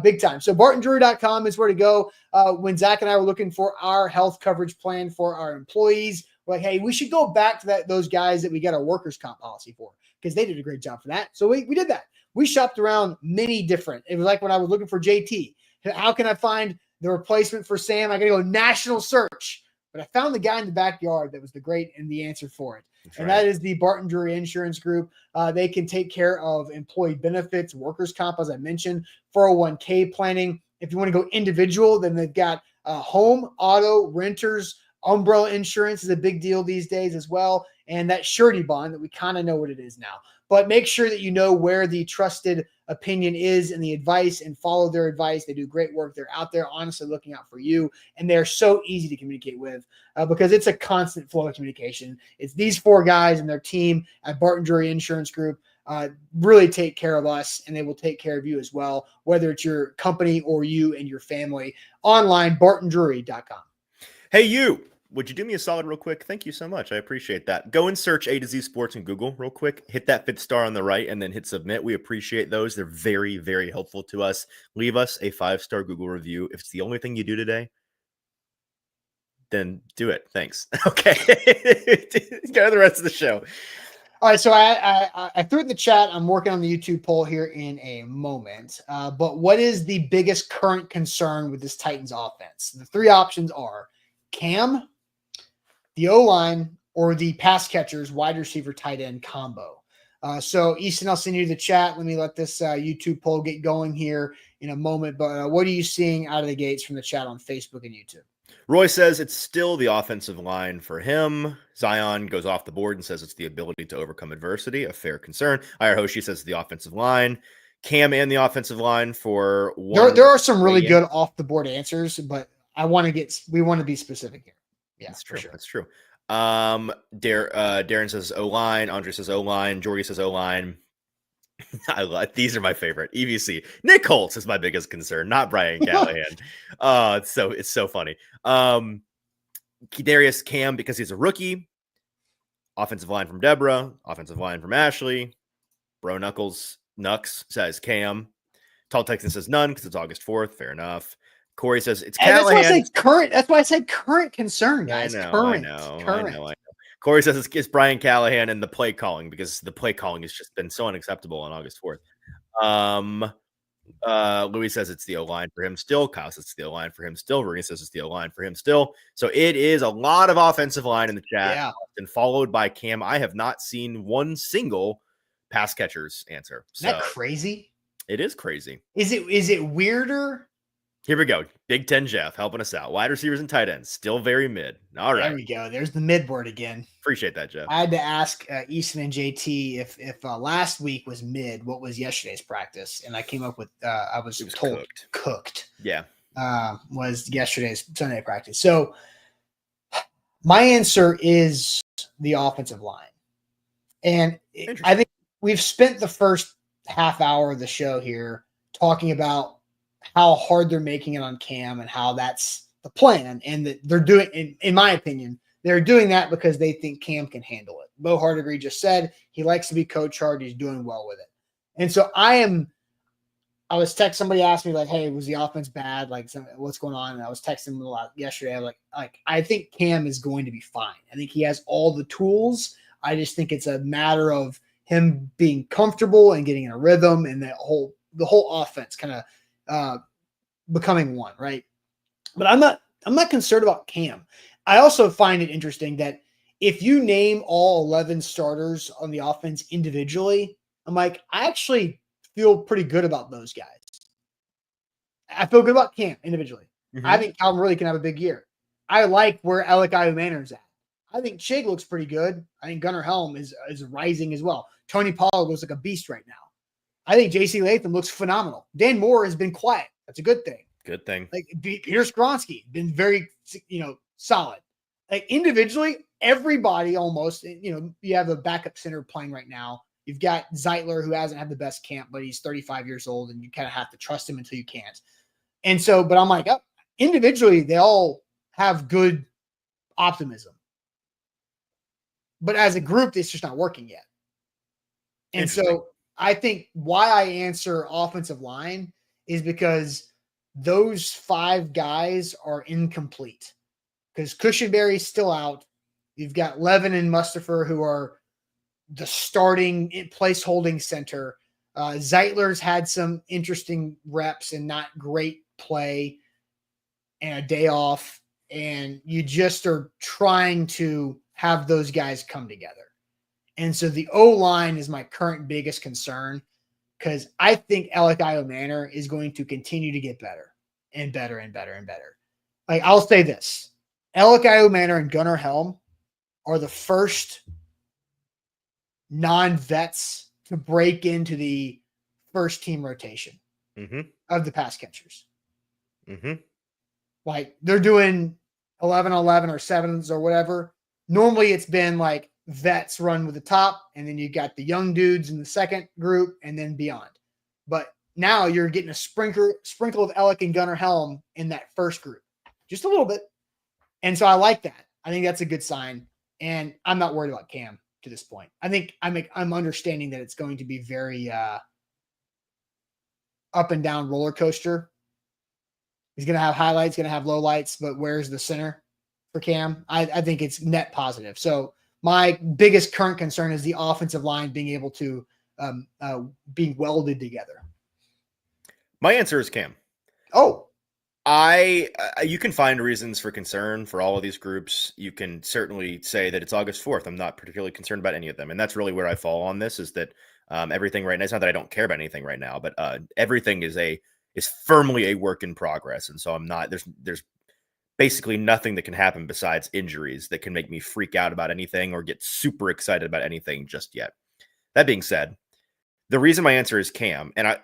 Speaker 1: Big time. So BartonDrury.com is where to go. When Zach and I were looking for our health coverage plan for our employees, we're like, hey, we should go back to those guys that we got our workers' comp policy for, because they did a great job for that. So we did that. We shopped around many different. It was like when I was looking for JT. How can I find the replacement for Sam? I got to go national search. But I found the guy in the backyard that was the answer for it. That's and right. That is the Barton Drury Insurance Group. They can take care of employee benefits, workers' comp, as I mentioned, 401k planning. If you want to go individual, then they've got home, auto, renters, umbrella insurance is a big deal these days as well. And that surety bond that we kind of know what it is now. But make sure that you know where the trusted opinion is and the advice, and follow their advice. They do great work. They're out there honestly looking out for you. And they're so easy to communicate with because it's a constant flow of communication. It's these 4 guys and their team at Barton Drury Insurance Group really take care of us, and they will take care of you as well, whether it's your company or you and your family. Online, bartondrury.com.
Speaker 2: Hey, you. Would you do me a solid real quick? Thank you so much. I appreciate that. Go and search A to Z Sports in Google real quick. Hit that 5th star on the right and then hit submit. We appreciate those. They're very, very helpful to us. Leave us a 5-star Google review. If it's the only thing you do today, then do it. Thanks. Okay. Go to the rest of the show.
Speaker 1: All right, so I threw it in the chat. I'm working on the YouTube poll here in a moment. But what is the biggest current concern with this Titans offense? The 3 options are Cam, the O-line, or the pass catchers, wide receiver, tight end combo. So, Easton, I'll send you the chat. Let me let this YouTube poll get going here in a moment. But what are you seeing out of the gates from the chat on Facebook and YouTube?
Speaker 2: Roy says it's still the offensive line for him. Zion goes off the board and says it's the ability to overcome adversity, a fair concern. Ira Hoshi says the offensive line. Cam and the offensive line for one.
Speaker 1: There are some really good off-the-board answers, but we want to be specific here. Yeah,
Speaker 2: that's true.
Speaker 1: Sure.
Speaker 2: That's true. Darren says O-line. Andre says O-line. Jordy says O-line. These are my favorite. EVC. Nick Holtz is my biggest concern, not Brian Callahan. It's so funny. Darius Cam because he's a rookie. Offensive line from Deborah. Offensive line from Ashley. Bro Knuckles says Cam. Tall Texan says none because it's August 4th. Fair enough. Corey says it's Callahan.
Speaker 1: That's why I said current concern, guys.
Speaker 2: I know. Corey says it's Brian Callahan and the play calling, because the play calling has just been so unacceptable on August 4th. Louis says it's the O-line for him still. Kyle says it's the O-line for him still. Renee says it's the O-line for him still. So it is a lot of offensive line in the chat, and followed by Cam. I have not seen one single pass catcher's answer.
Speaker 1: Isn't that crazy?
Speaker 2: It is crazy.
Speaker 1: Is it weirder?
Speaker 2: Here we go. Big Ten Jeff helping us out. Wide receivers and tight ends still very mid. All right.
Speaker 1: There we go. There's the mid word again.
Speaker 2: Appreciate that, Jeff.
Speaker 1: I had to ask Easton and JT if last week was mid, what was yesterday's practice? And I came up with I was told cooked.
Speaker 2: Yeah.
Speaker 1: Was yesterday's Sunday practice. So My answer is the offensive line. And I think we've spent the first half hour of the show here talking about how hard they're making it on Cam and how that's the plan. And that they're doing, in my opinion, they're doing that because they think Cam can handle it. Bo Hardigree just said he likes to be coach hard. He's doing well with it. And so I was texting, somebody asked me like, hey, was the offense bad? Like, what's going on? And I was texting him a lot yesterday. I'm like, I think Cam is going to be fine. I think he has all the tools. I just think it's a matter of him being comfortable and getting in a rhythm and the whole offense kind of becoming one, right? But I'm not concerned about Cam. I also find it interesting that if you name all 11 starters on the offense individually, I'm like, I actually feel pretty good about those guys. I feel good about Cam individually. Mm-hmm. I think Calvin really can have a big year. I like where Alec Manor is at. I think Chig looks pretty good. I think Gunnar Helm is rising as well. Tony Pollard looks like a beast right now. I think J.C. Latham looks phenomenal. Dan Moore has been quiet. That's a good thing.
Speaker 2: Good thing.
Speaker 1: Like Peter Skronsky, been very, solid. Like individually, everybody almost, you have a backup center playing right now. You've got Zeitler, who hasn't had the best camp, but he's 35 years old, and you kind of have to trust him until you can't. And so, but I'm like, individually, they all have good optimism. But as a group, it's just not working yet. And so I think why I answer offensive line is because those 5 guys are incomplete. Because Cushenberry's still out. You've got Levin and Mustafa, who are the starting place holding center. Zeitler's had some interesting reps and not great play and a day off. And you just are trying to have those guys come together. And so the O-line is my current biggest concern because I think Alec Manor is going to continue to get better and better and better and better. Like, I'll say this. Alec Manor and Gunnar Helm are the first non-vets to break into the first team rotation of the pass catchers. Mm-hmm. Like, they're doing 11-11 or 7s or whatever. Normally it's been like vets run with the top, and then you got the young dudes in the second group and then beyond. But now you're getting a sprinkle of Alec and Gunnar Helm in that first group, just a little bit. And so I like that. I think that's a good sign. And I'm not worried about Cam to this point. I think I'm understanding that it's going to be very up and down roller coaster. He's going to have highlights, going to have lowlights, but where's the center for Cam? I think it's net positive. So my biggest current concern is the offensive line being able to be welded together.
Speaker 2: My answer is Cam.
Speaker 1: Oh,
Speaker 2: you can find reasons for concern for all of these groups. You can certainly say that it's August 4th. I'm not particularly concerned about any of them. And that's really where I fall on this, is that everything right now, it's not that I don't care about anything right now, but everything is firmly a work in progress. And so I'm not, there's basically nothing that can happen besides injuries that can make me freak out about anything or get super excited about anything just yet. That being said, the reason my answer is Cam, and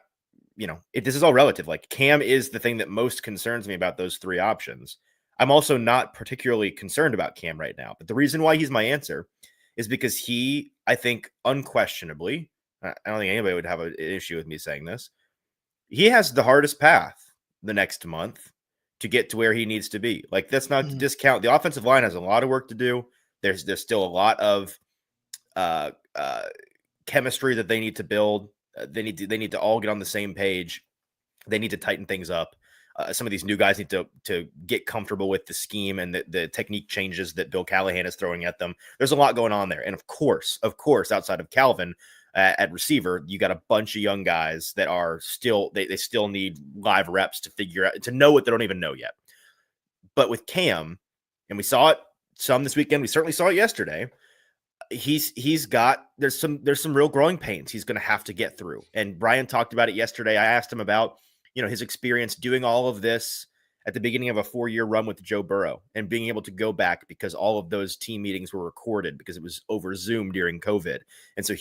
Speaker 2: this is all relative. Like, Cam is the thing that most concerns me about those 3 options. I'm also not particularly concerned about Cam right now, but the reason why he's my answer is because he, I think, unquestionably, I don't think anybody would have an issue with me saying this, he has the hardest path the next month to get to where he needs to be. Like, that's not to discount. The offensive line has a lot of work to do. There's still a lot of chemistry that they need to build. They need to all get on the same page. They need to tighten things up. Some of these new guys need to get comfortable with the scheme and the technique changes that Bill Callahan is throwing at them. There's a lot going on there. And of course, outside of Calvin at receiver, you got a bunch of young guys that are still, they still need live reps to figure out, to know what they don't even know yet. But with Cam, and we saw it some this weekend, we certainly saw it yesterday, there's some real growing pains he's going to have to get through. And Brian talked about it yesterday. I asked him about, his experience doing all of this at the beginning of a 4-year run with Joe Burrow and being able to go back because all of those team meetings were recorded because it was over Zoom during COVID. And so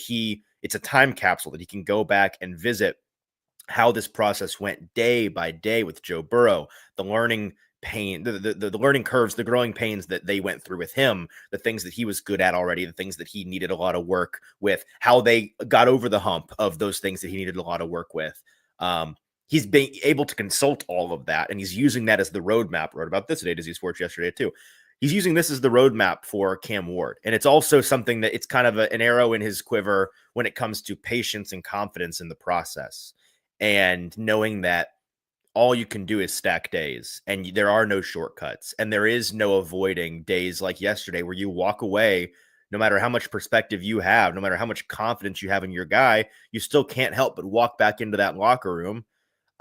Speaker 2: it's a time capsule that he can go back and visit how this process went day by day with Joe Burrow, the learning pain, the learning curves, the growing pains that they went through with him, the things that he was good at already, the things that he needed a lot of work with, how they got over the hump of those things that he needed a lot of work with. He's been able to consult all of that, and he's using that as the roadmap. I wrote about this at A to Z Sports yesterday too. He's using this as the roadmap for Cam Ward. And it's also something that it's kind of an arrow in his quiver when it comes to patience and confidence in the process. And knowing that all you can do is stack days, and there are no shortcuts, and there is no avoiding days like yesterday where you walk away, no matter how much perspective you have, no matter how much confidence you have in your guy, you still can't help but walk back into that locker room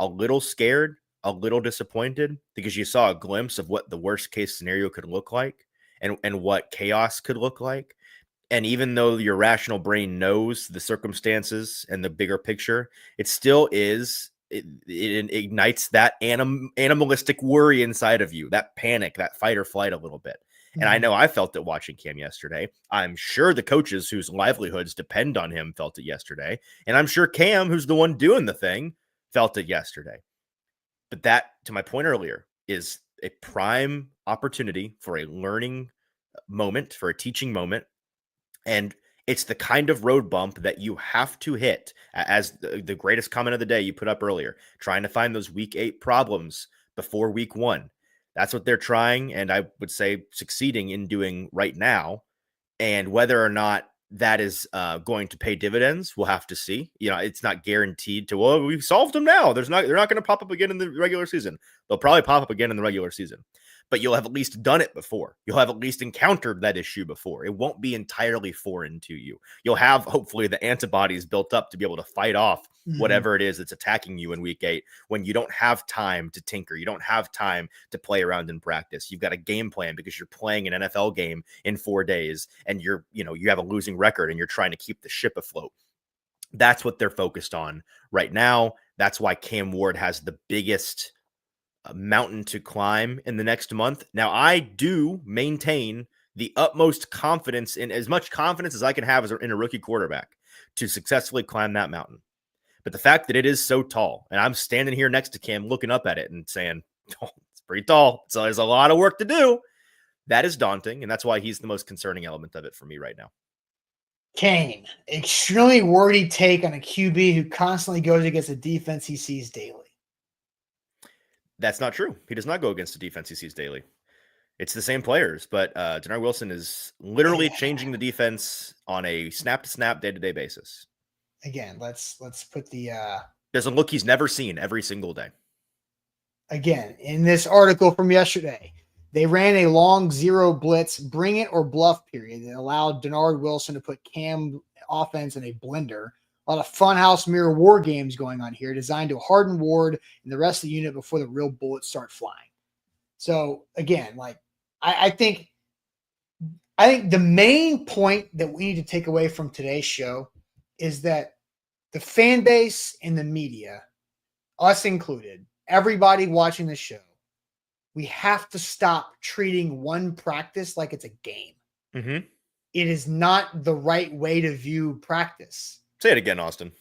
Speaker 2: a little scared, a little disappointed, because you saw a glimpse of what the worst case scenario could look like and what chaos could look like. And even though your rational brain knows the circumstances and the bigger picture, it still is, it ignites that animalistic worry inside of you, that panic, that fight or flight a little bit. And I know I felt it watching Cam yesterday. I'm sure the coaches whose livelihoods depend on him felt it yesterday. And I'm sure Cam, who's the one doing the thing, felt it yesterday. But that, to my point earlier, is a prime opportunity for a learning moment, for a teaching moment. And it's the kind of road bump that you have to hit, as the greatest comment of the day you put up earlier, trying to find those week 8 problems before week 1. That's what they're trying, and I would say succeeding in doing right now. And whether or not that is going to pay dividends, we'll have to see. You know, it's not guaranteed to, well, we've solved them now. They're not going to pop up again in the regular season. They'll probably pop up again in the regular season, but you'll have at least done it before. You'll have at least encountered that issue before. It won't be entirely foreign to you. You'll have, hopefully, the antibodies built up to be able to fight off whatever it is that's attacking you in week 8 when you don't have time to tinker. You don't have time to play around in practice. You've got a game plan because you're playing an NFL game in 4 days, and you have a losing record and you're trying to keep the ship afloat. That's what they're focused on right now. That's why Cam Ward has the biggest mountain to climb in the next month. Now, I do maintain the utmost confidence, in as much confidence as I can have in a rookie quarterback, to successfully climb that mountain. But the fact that it is so tall, and I'm standing here next to Cam looking up at it and saying, oh, it's pretty tall, so there's a lot of work to do, that is daunting, and that's why he's the most concerning element of it for me right now.
Speaker 1: Kane, extremely wordy take on a QB who constantly goes against a defense he sees daily.
Speaker 2: That's not true. He does not go against the defense he sees daily. It's the same players, but Denard Wilson is literally changing the defense on a snap-to-snap, day-to-day basis.
Speaker 1: Again, let's put the
Speaker 2: there's a look he's never seen every single day.
Speaker 1: Again, in this article from yesterday, they ran a long zero blitz, bring it or bluff period that allowed Denard Wilson to put Cam offense in a blender. A lot of funhouse mirror war games going on here, designed to harden Ward and the rest of the unit before the real bullets start flying. So again, like I think the main point that we need to take away from today's show is that the fan base and the media, us included, everybody watching the show, we have to stop treating one practice like it's a game.
Speaker 2: Mm-hmm.
Speaker 1: It is not the right way to view practice.
Speaker 2: Say it again, Austin.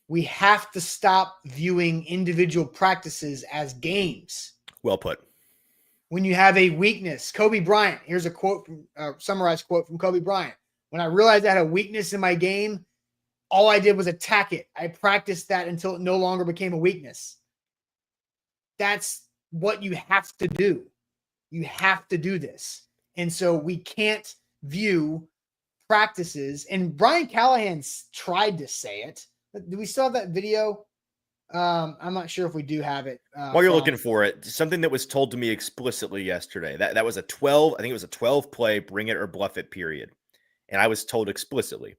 Speaker 1: We have to stop viewing individual practices as games.
Speaker 2: Well put.
Speaker 1: When you have a weakness, Kobe Bryant, here's a quote from summarized quote from Kobe Bryant. When I realized I had a weakness in my game, all I did was attack it. I practiced that until it no longer became a weakness. That's what you have to do. You have to do this. And so we can't view practices, and Brian Callahan's tried to say it. Do we still have that video? I'm not sure if we do have it.
Speaker 2: While you're looking for it, something that was told to me explicitly yesterday, that was a 12, I think it was a 12 play, bring it or bluff it period. And I was told explicitly,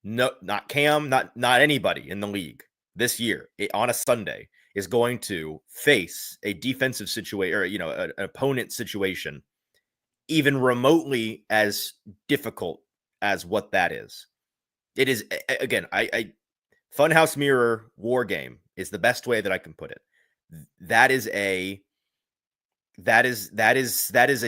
Speaker 2: no, not Cam, not anybody in the league this year on a Sunday is going to face a defensive situation, or, an opponent situation, even remotely as difficult as what that is. It is, again, I funhouse mirror war game is the best way that I can put it. That is a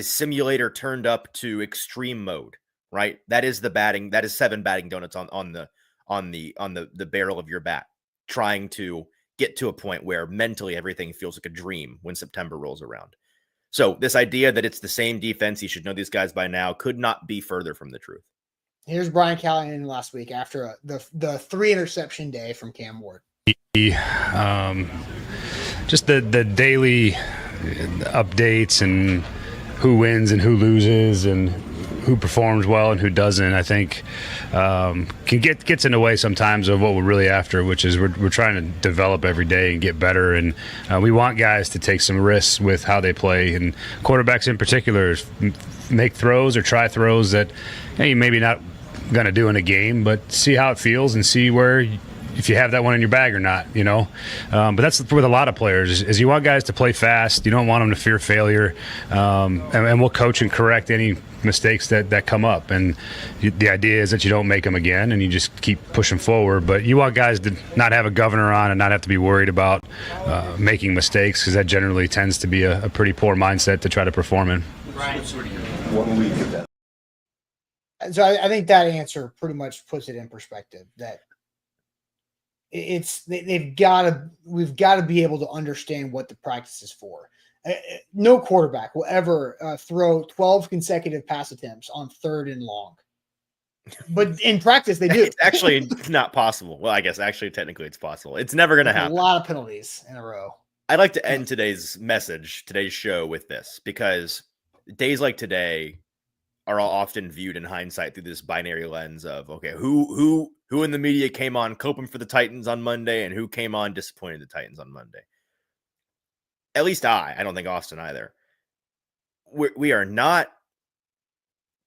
Speaker 2: simulator turned up to extreme mode, right? That is the batting. That is 7 batting donuts on the barrel of your bat, trying to get to a point where mentally everything feels like a dream when September rolls around. So this idea that it's the same defense, he should know these guys by now, could not be further from the truth.
Speaker 1: Here's Brian Callahan last week after the 3 interception day from Cam Ward.
Speaker 5: Just the daily updates and who wins and who loses and who performs well and who doesn't, I think gets in the way sometimes of what we're really after, which is we're trying to develop every day and get better. And we want guys to take some risks with how they play, and quarterbacks in particular make throws or try throws that you maybe not going to do in a game, but see how it feels and see where if you have that one in your bag or not, but that's with a lot of players is you want guys to play fast. You don't want them to fear failure. And we'll coach and correct any mistakes that come up. And the idea is that you don't make them again and you just keep pushing forward. But you want guys to not have a governor on and not have to be worried about making mistakes, because that generally tends to be a pretty poor mindset to try to perform in.
Speaker 6: What will we give that?
Speaker 1: So I think that answer pretty much puts it in perspective, that we've got to be able to understand what the practice is for. No quarterback will ever throw 12 consecutive pass attempts on 3rd and long, but in practice they do.
Speaker 2: It's actually not possible. Well, I guess actually technically it's possible. It's never going to happen.
Speaker 1: A lot of penalties in a row.
Speaker 2: I'd like to end today's show with this, because days like today are all often viewed in hindsight through this binary lens of, okay, who in the media came on coping for the Titans on Monday and who came on disappointing the Titans on Monday. At least I don't think Austin either. We are not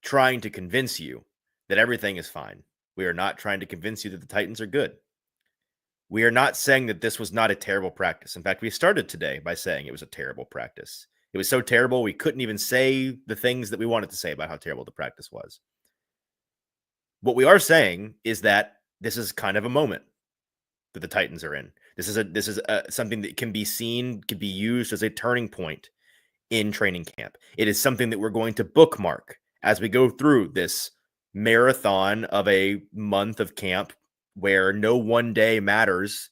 Speaker 2: trying to convince you that everything is fine. We are not trying to convince you that the Titans are good. We are not saying that this was not a terrible practice. In fact, we started today by saying it was a terrible practice. It was so terrible, we couldn't even say the things that we wanted to say about how terrible the practice was. What we are saying is that this is kind of a moment that the Titans are in. This is something that can be seen, could be used as a turning point in training camp. It is something that we're going to bookmark as we go through this marathon of a month of camp where no one day matters,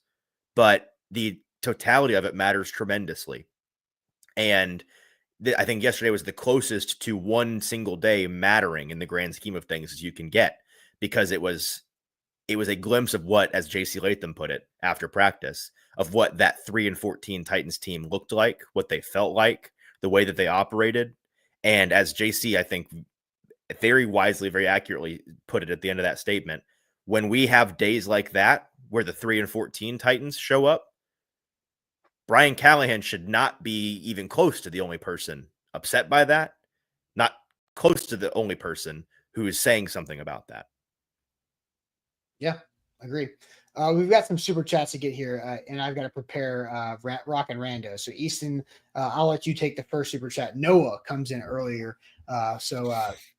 Speaker 2: but the totality of it matters tremendously. And I think yesterday was the closest to one single day mattering in the grand scheme of things as you can get, because it was a glimpse of what, as JC Latham put it after practice, of what that 3-14 Titans team looked like, what they felt like, the way that they operated. And as JC, I think, very wisely, very accurately put it at the end of that statement, when we have days like that where the 3-14 Titans show up, Brian Callahan should not be even close to the only person upset by that, not close to the only person who is saying something about that.
Speaker 1: Yeah, agree. We've got some super chats to get here, and I've got to prepare Rock and Rando. So, Easton, I'll let you take the first super chat. Noah comes in earlier. So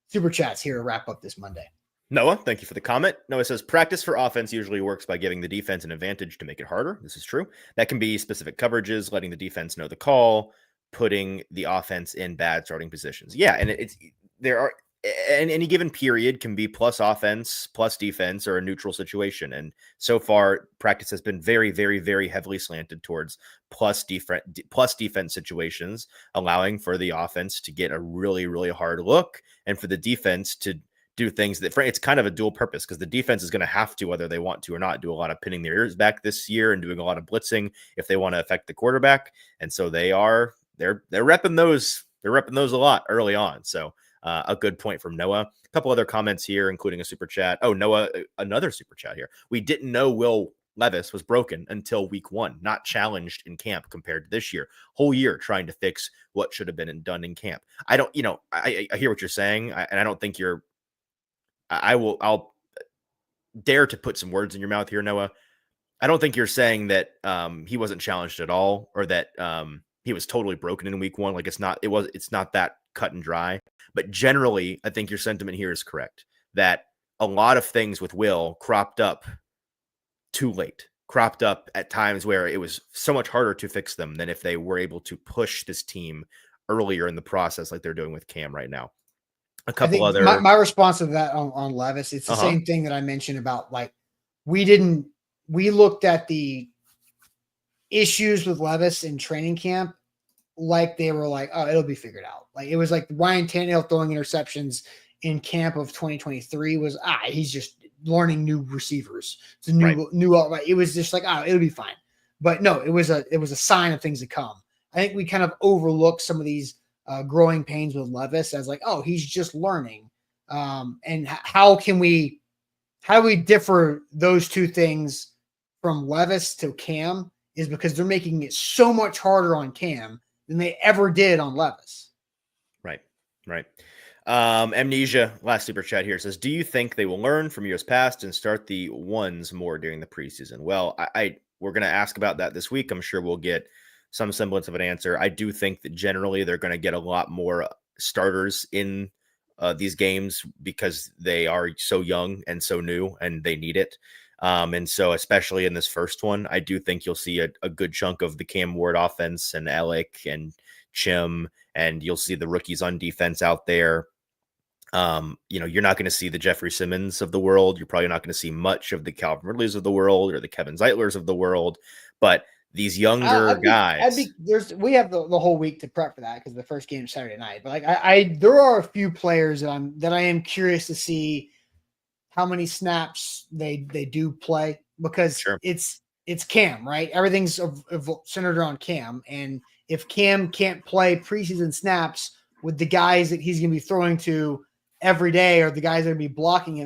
Speaker 1: super chats here to wrap up this Monday.
Speaker 2: Noah, thank you for the comment. Noah says, practice for offense usually works by giving the defense an advantage to make it harder. This is true. That can be specific coverages, letting the defense know the call, putting the offense in bad starting positions. Yeah, and there are, and any given period can be plus offense, plus defense, or a neutral situation. And so far, practice has been very, very, very heavily slanted towards plus defense situations, allowing for the offense to get a really, really hard look, and for the defense to do things that it's kind of a dual purpose, because the defense is going to have to, whether they want to or not, do a lot of pinning their ears back this year and doing a lot of blitzing if they want to affect the quarterback. And so they're repping those a lot early on. So a good point from Noah. A couple other comments here, including a super chat. Oh, Noah, another super chat here. We didn't know Will Levis was broken until week 1, not challenged in camp compared to this year. Whole year trying to fix what should have been done in camp. I hear what you're saying, and I don't think I'll dare to put some words in your mouth here, Noah. I don't think you're saying that he wasn't challenged at all, or that he was totally broken in week 1. Like it's not that cut and dry. But generally, I think your sentiment here is correct, that a lot of things with Will cropped up too late, cropped up at times where it was so much harder to fix them than if they were able to push this team earlier in the process, like they're doing with Cam right now. A couple other.
Speaker 1: My response to that on Levis, it's the same thing that I mentioned about, like, we looked at the issues with Levis in training camp like they were like, oh, it'll be figured out. Like it was like Ryan Tannehill throwing interceptions in camp of 2023 was he's just learning new receivers. It's a new it was just like, it'll be fine. But no, it was a sign of things to come. I think we kind of overlooked some of these growing pains with Levis as like, oh, he's just learning. And how do we differ those two things from Levis to Cam is because they're making it so much harder on Cam than they ever did on Levis.
Speaker 2: Right. Amnesia, last super chat here says, do you think they will learn from years past and start the ones more during the preseason? Well, we're going to ask about that this week. I'm sure we'll get some semblance of an answer. I do think that generally they're going to get a lot more starters in these games because they are so young and so new and they need it. And so especially in this first one, I do think you'll see a good chunk of the Cam Ward offense and Alec and Chim, and you'll see the rookies on defense out there. You're not going to see the Jeffrey Simmons of the world. You're probably not going to see much of the Calvin Ridleys of the world or the Kevin Zeitlers of the world, but these younger guys.
Speaker 1: We have the whole week to prep for that because the first game is Saturday night. But like there are a few players that I am curious to see how many snaps they do play because it's Cam, right? Everything's centered around Cam, and if Cam can't play preseason snaps with the guys that he's going to be throwing to every day, or the guys that are going to be blocking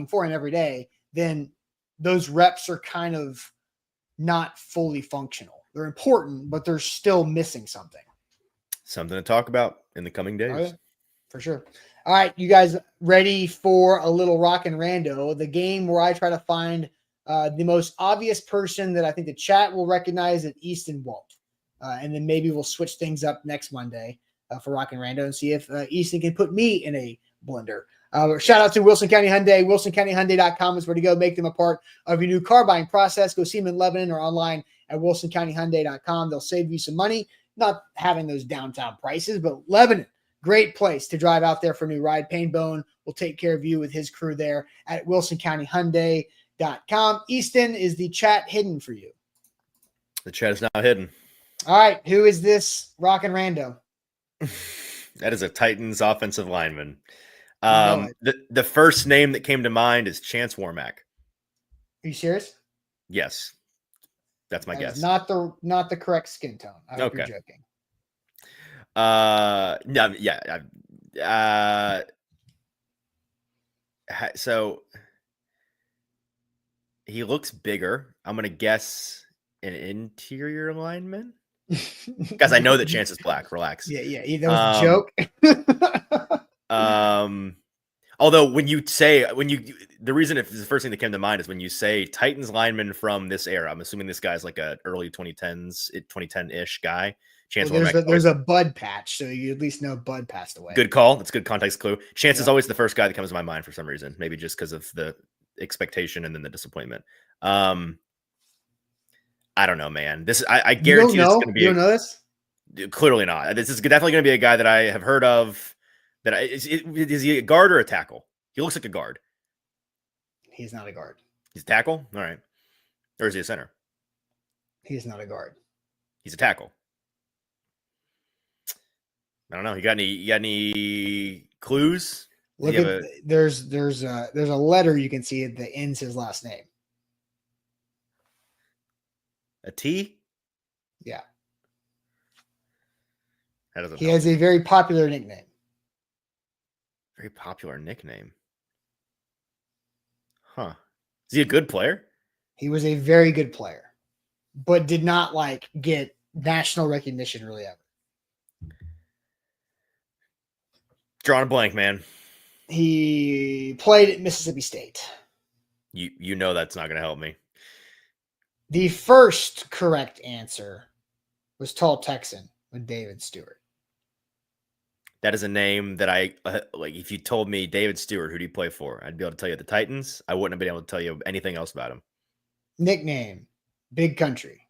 Speaker 1: for him every day, then those reps are kind of not fully functional. They're important, but they're still missing something.
Speaker 2: Something to talk about in the coming days.
Speaker 1: Oh, yeah, for sure. All right, you guys ready for a little Rock and Rando, the game where I try to find the most obvious person that I think the chat will recognize that Easton won't. And then maybe we'll switch things up next Monday for Rock and Rando and see if Easton can put me in a blender. Shout out to Wilson County Hyundai. WilsonCountyHyundai.com is where to go. Make them a part of your new car buying process. Go see them in Lebanon or online at WilsonCountyHyundai.com. They'll save you some money, not having those downtown prices, but Lebanon, great place to drive out there for a new ride. Painbone will take care of you with his crew there at WilsonCountyHyundai.com. Easton, is the chat hidden for you?
Speaker 2: The chat is now hidden.
Speaker 1: All right, who is this Rock and Rando?
Speaker 2: That is a Titans offensive lineman. The first name that came to mind is Chance Warmack.
Speaker 1: Are you serious?
Speaker 2: Yes, that's my guess.
Speaker 1: Not the correct skin tone. I hope you're joking.
Speaker 2: No, yeah. So he looks bigger. I'm gonna guess an interior lineman. Guys, I know that Chance is black. Relax.
Speaker 1: Yeah. That was a
Speaker 2: joke. Although the reason if the first thing that came to mind is when you say Titans lineman from this era, I'm assuming this guy's like a early 2010-ish guy. Chance
Speaker 1: there's a Bud patch, so you at least know Bud passed away.
Speaker 2: Good call. That's a good context clue. Chance is always the first guy that comes to my mind for some reason, maybe just because of the expectation and then the disappointment. I don't know, man. I guarantee it's going to be.
Speaker 1: You don't know this?
Speaker 2: Clearly not. This is definitely going to be a guy that I have heard of. Is he a guard or a tackle? He looks like a guard.
Speaker 1: He's not a guard.
Speaker 2: He's a tackle? All right. Or is he a center?
Speaker 1: He's not a guard.
Speaker 2: He's a tackle. I don't know. You got any clues?
Speaker 1: There's a letter you can see that ends his last name.
Speaker 2: A T?
Speaker 1: Yeah.
Speaker 2: He
Speaker 1: has a very popular nickname.
Speaker 2: Very popular nickname. Huh. Is he a good player?
Speaker 1: He was a very good player, but did not get national recognition really ever.
Speaker 2: Drawing a blank, man.
Speaker 1: He played at Mississippi State.
Speaker 2: You know that's not going to help me.
Speaker 1: The first correct answer was Tall Texan with David Stewart.
Speaker 2: That is a name that I like. If you told me David Stewart, who do you play for? I'd be able to tell you the Titans. I wouldn't have been able to tell you anything else about him.
Speaker 1: Nickname, Big Country.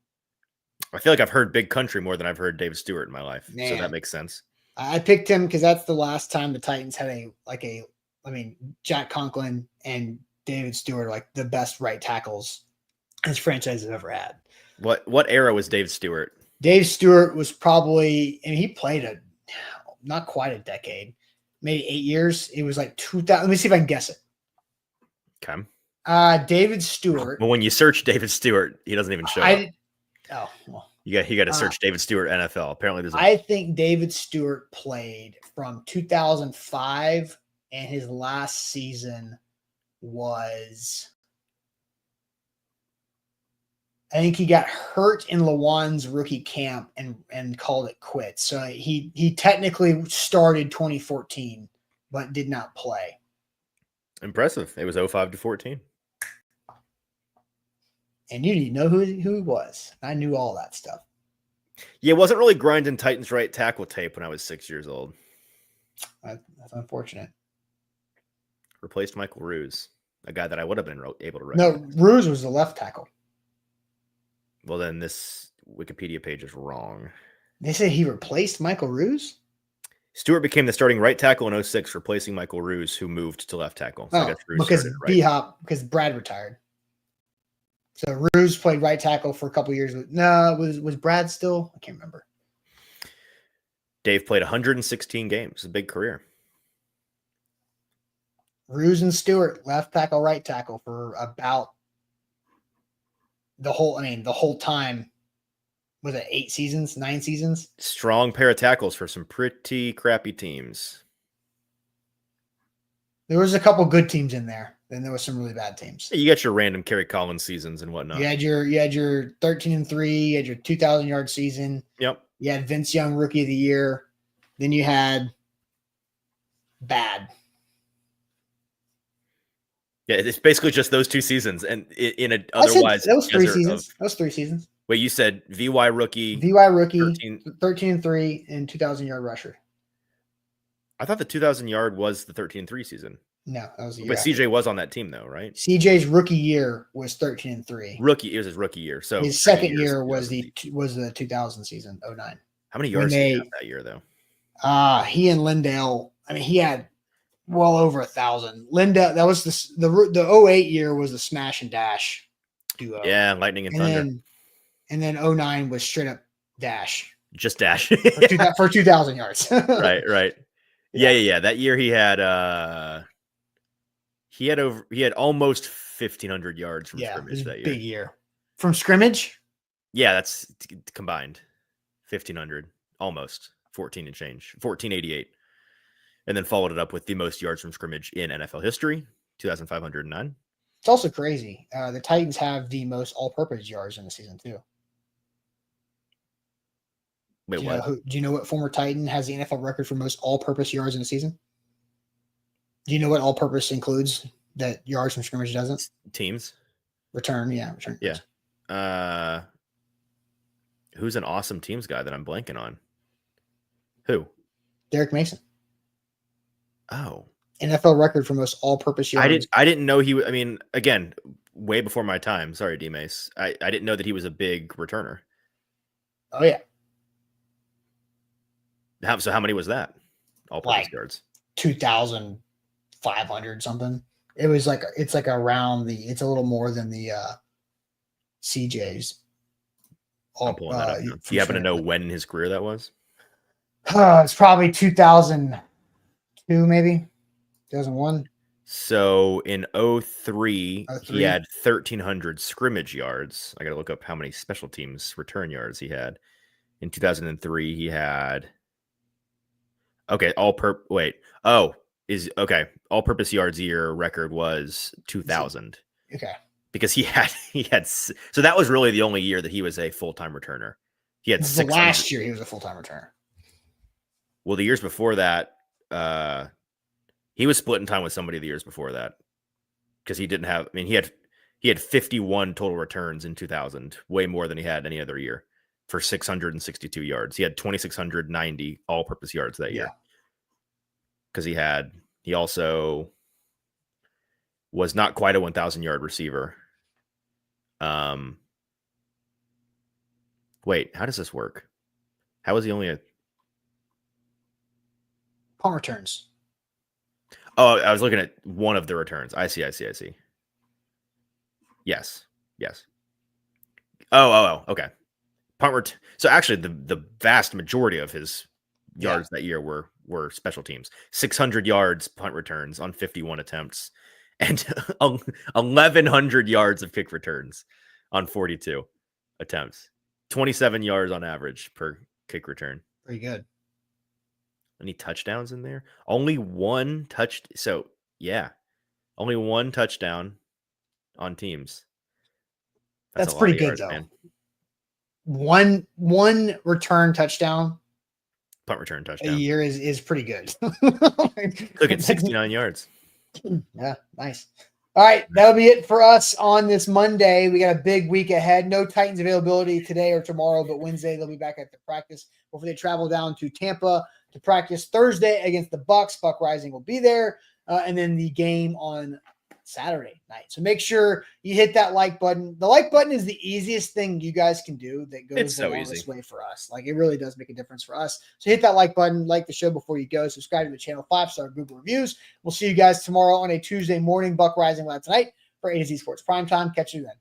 Speaker 2: I feel like I've heard Big Country more than I've heard David Stewart in my life.
Speaker 1: Man.
Speaker 2: So that makes sense.
Speaker 1: I picked him because that's the last time the Titans had Jack Conklin and David Stewart are like the best right tackles his franchise has ever had.
Speaker 2: What era was David Stewart?
Speaker 1: Dave Stewart was probably, and he played not quite a decade, maybe 8 years. It was like 2000. Let me see if I can guess it.
Speaker 2: Okay.
Speaker 1: David Stewart.
Speaker 2: Well, when you search David Stewart, he doesn't even show up.
Speaker 1: Oh, well.
Speaker 2: You got to search David Stewart NFL. Apparently, there's.
Speaker 1: I think David Stewart played from 2005, and his last season was. I think he got hurt in Lawan's rookie camp and called it quits. So he technically started 2014, but did not play.
Speaker 2: Impressive. It was 05 to 14.
Speaker 1: And you didn't know who he was. I knew all that stuff.
Speaker 2: Yeah, it wasn't really grinding Titans right tackle tape when I was 6 years old.
Speaker 1: That's unfortunate.
Speaker 2: Replaced Michael Ruse, a guy that I would have been able to write.
Speaker 1: No, Ruse was the left tackle.
Speaker 2: Well, then this Wikipedia page is wrong.
Speaker 1: They say he replaced Michael Ruse?
Speaker 2: Stewart became the starting right tackle in 06, replacing Michael Ruse, who moved to left tackle. So
Speaker 1: because Brad retired. So Ruse played right tackle for a couple years. Was Brad still? I can't remember.
Speaker 2: Dave played 116 games, a big career.
Speaker 1: Ruse and Stewart, left tackle, right tackle for about the whole time. Was it 8 seasons, 9 seasons?
Speaker 2: Strong pair of tackles for some pretty crappy teams.
Speaker 1: There was a couple good teams in there. Then there was some really bad teams.
Speaker 2: You got your random Kerry Collins seasons and whatnot.
Speaker 1: You had your 13-3, you had your 2,000-yard season.
Speaker 2: Yep.
Speaker 1: You had Vince Young, Rookie of the Year. Then you had bad.
Speaker 2: Yeah, it's basically just those 2 seasons, and that
Speaker 1: was 3 seasons. That was 3 seasons.
Speaker 2: Wait, you said VY rookie,
Speaker 1: 13-3, and 2,000-yard rusher.
Speaker 2: I thought the 2,000-yard was the 13-3 season.
Speaker 1: No, that was the year.
Speaker 2: But CJ was on that team, though, right?
Speaker 1: CJ's rookie year was 13-3.
Speaker 2: It was his rookie year. So
Speaker 1: his second year was the 2000 season, 09.
Speaker 2: How many yards did he have that year, though?
Speaker 1: He and Lindale. I mean, he had well over 1,000. Lindale. That was the 08 year was the smash and dash duo.
Speaker 2: Yeah, lightning and thunder.
Speaker 1: And then 09 was straight up dash.
Speaker 2: Just dash
Speaker 1: for 2,000 yards.
Speaker 2: Right. Yeah. That year he had almost 1,500 yards from scrimmage that year.
Speaker 1: Big year. From scrimmage?
Speaker 2: Yeah, that's combined. 1,500, almost 14 and change, 1,488. And then followed it up with the most yards from scrimmage in NFL history, 2,509.
Speaker 1: It's also crazy. The Titans have the most all-purpose yards in the season, too.
Speaker 2: Wait, what?
Speaker 1: Do you know what former Titan has the NFL record for most all-purpose yards in a season? Do you know what all-purpose includes that yards from scrimmage doesn't?
Speaker 2: Teams.
Speaker 1: Return, yeah. Return.
Speaker 2: Yeah. Who's an awesome teams guy that I'm blanking on? Who?
Speaker 1: Derek Mason.
Speaker 2: Oh.
Speaker 1: NFL record for most all-purpose yards.
Speaker 2: I didn't know he was. I mean, again, way before my time. Sorry, D-Mace. I didn't know that he was a big returner.
Speaker 1: Oh, yeah.
Speaker 2: So how many was that? All-purpose yards.
Speaker 1: 2,500 something. It was like it's around it's a little more than the CJ's.
Speaker 2: I'm pulling that up now. Do you happen to know when in his career that was?
Speaker 1: It's probably 2002, maybe 2001.
Speaker 2: So in 03, he had 1,300 scrimmage yards. I got to look up how many special teams return yards he had. In 2003, he had. Okay, all-purpose yards year record was 2,000.
Speaker 1: Okay.
Speaker 2: Because he had so that was really the only year that he was a full-time returner. He had
Speaker 1: the last year he was a full-time returner.
Speaker 2: Well, the years before that, he was splitting time with somebody the years before that. Because he didn't have, I mean, he had 51 total returns in 2000, way more than he had any other year, for 662 yards. He had 2,690 all-purpose yards that year. Because he also was not quite a 1,000-yard receiver. Wait, how does this work? How was he only a
Speaker 1: punt returns?
Speaker 2: Oh, I was looking at one of the returns. I see. Yes. Oh, okay. So actually, the vast majority of his yards that year were special teams. 600 yards punt returns on 51 attempts, and 1,100 yards of kick returns on 42 attempts. 27 yards on average per kick return.
Speaker 1: Pretty good.
Speaker 2: Any touchdowns in there? Only one touch. So yeah, only one touchdown on teams.
Speaker 1: That's pretty good, though. Man. One return touchdown,
Speaker 2: punt return touchdown
Speaker 1: a year is pretty good.
Speaker 2: Look at 69 yards.
Speaker 1: Yeah, nice. All right, that'll be it for us on this Monday. We got a big week ahead. No Titans availability today or tomorrow, but Wednesday they'll be back at the practice before they travel down to Tampa to practice Thursday against the Bucs. Buck Rising will be there, and then the game on Saturday night. So make sure you hit that like button. The like button is the easiest thing you guys can do that goes the longest way for us. Like, it really does make a difference for us. So hit that like button, like the show before you go, subscribe to the channel, 5-star Google reviews. We'll see you guys tomorrow on a Tuesday morning. Buck Rising Live tonight for A to Z Sports Primetime. Catch you then.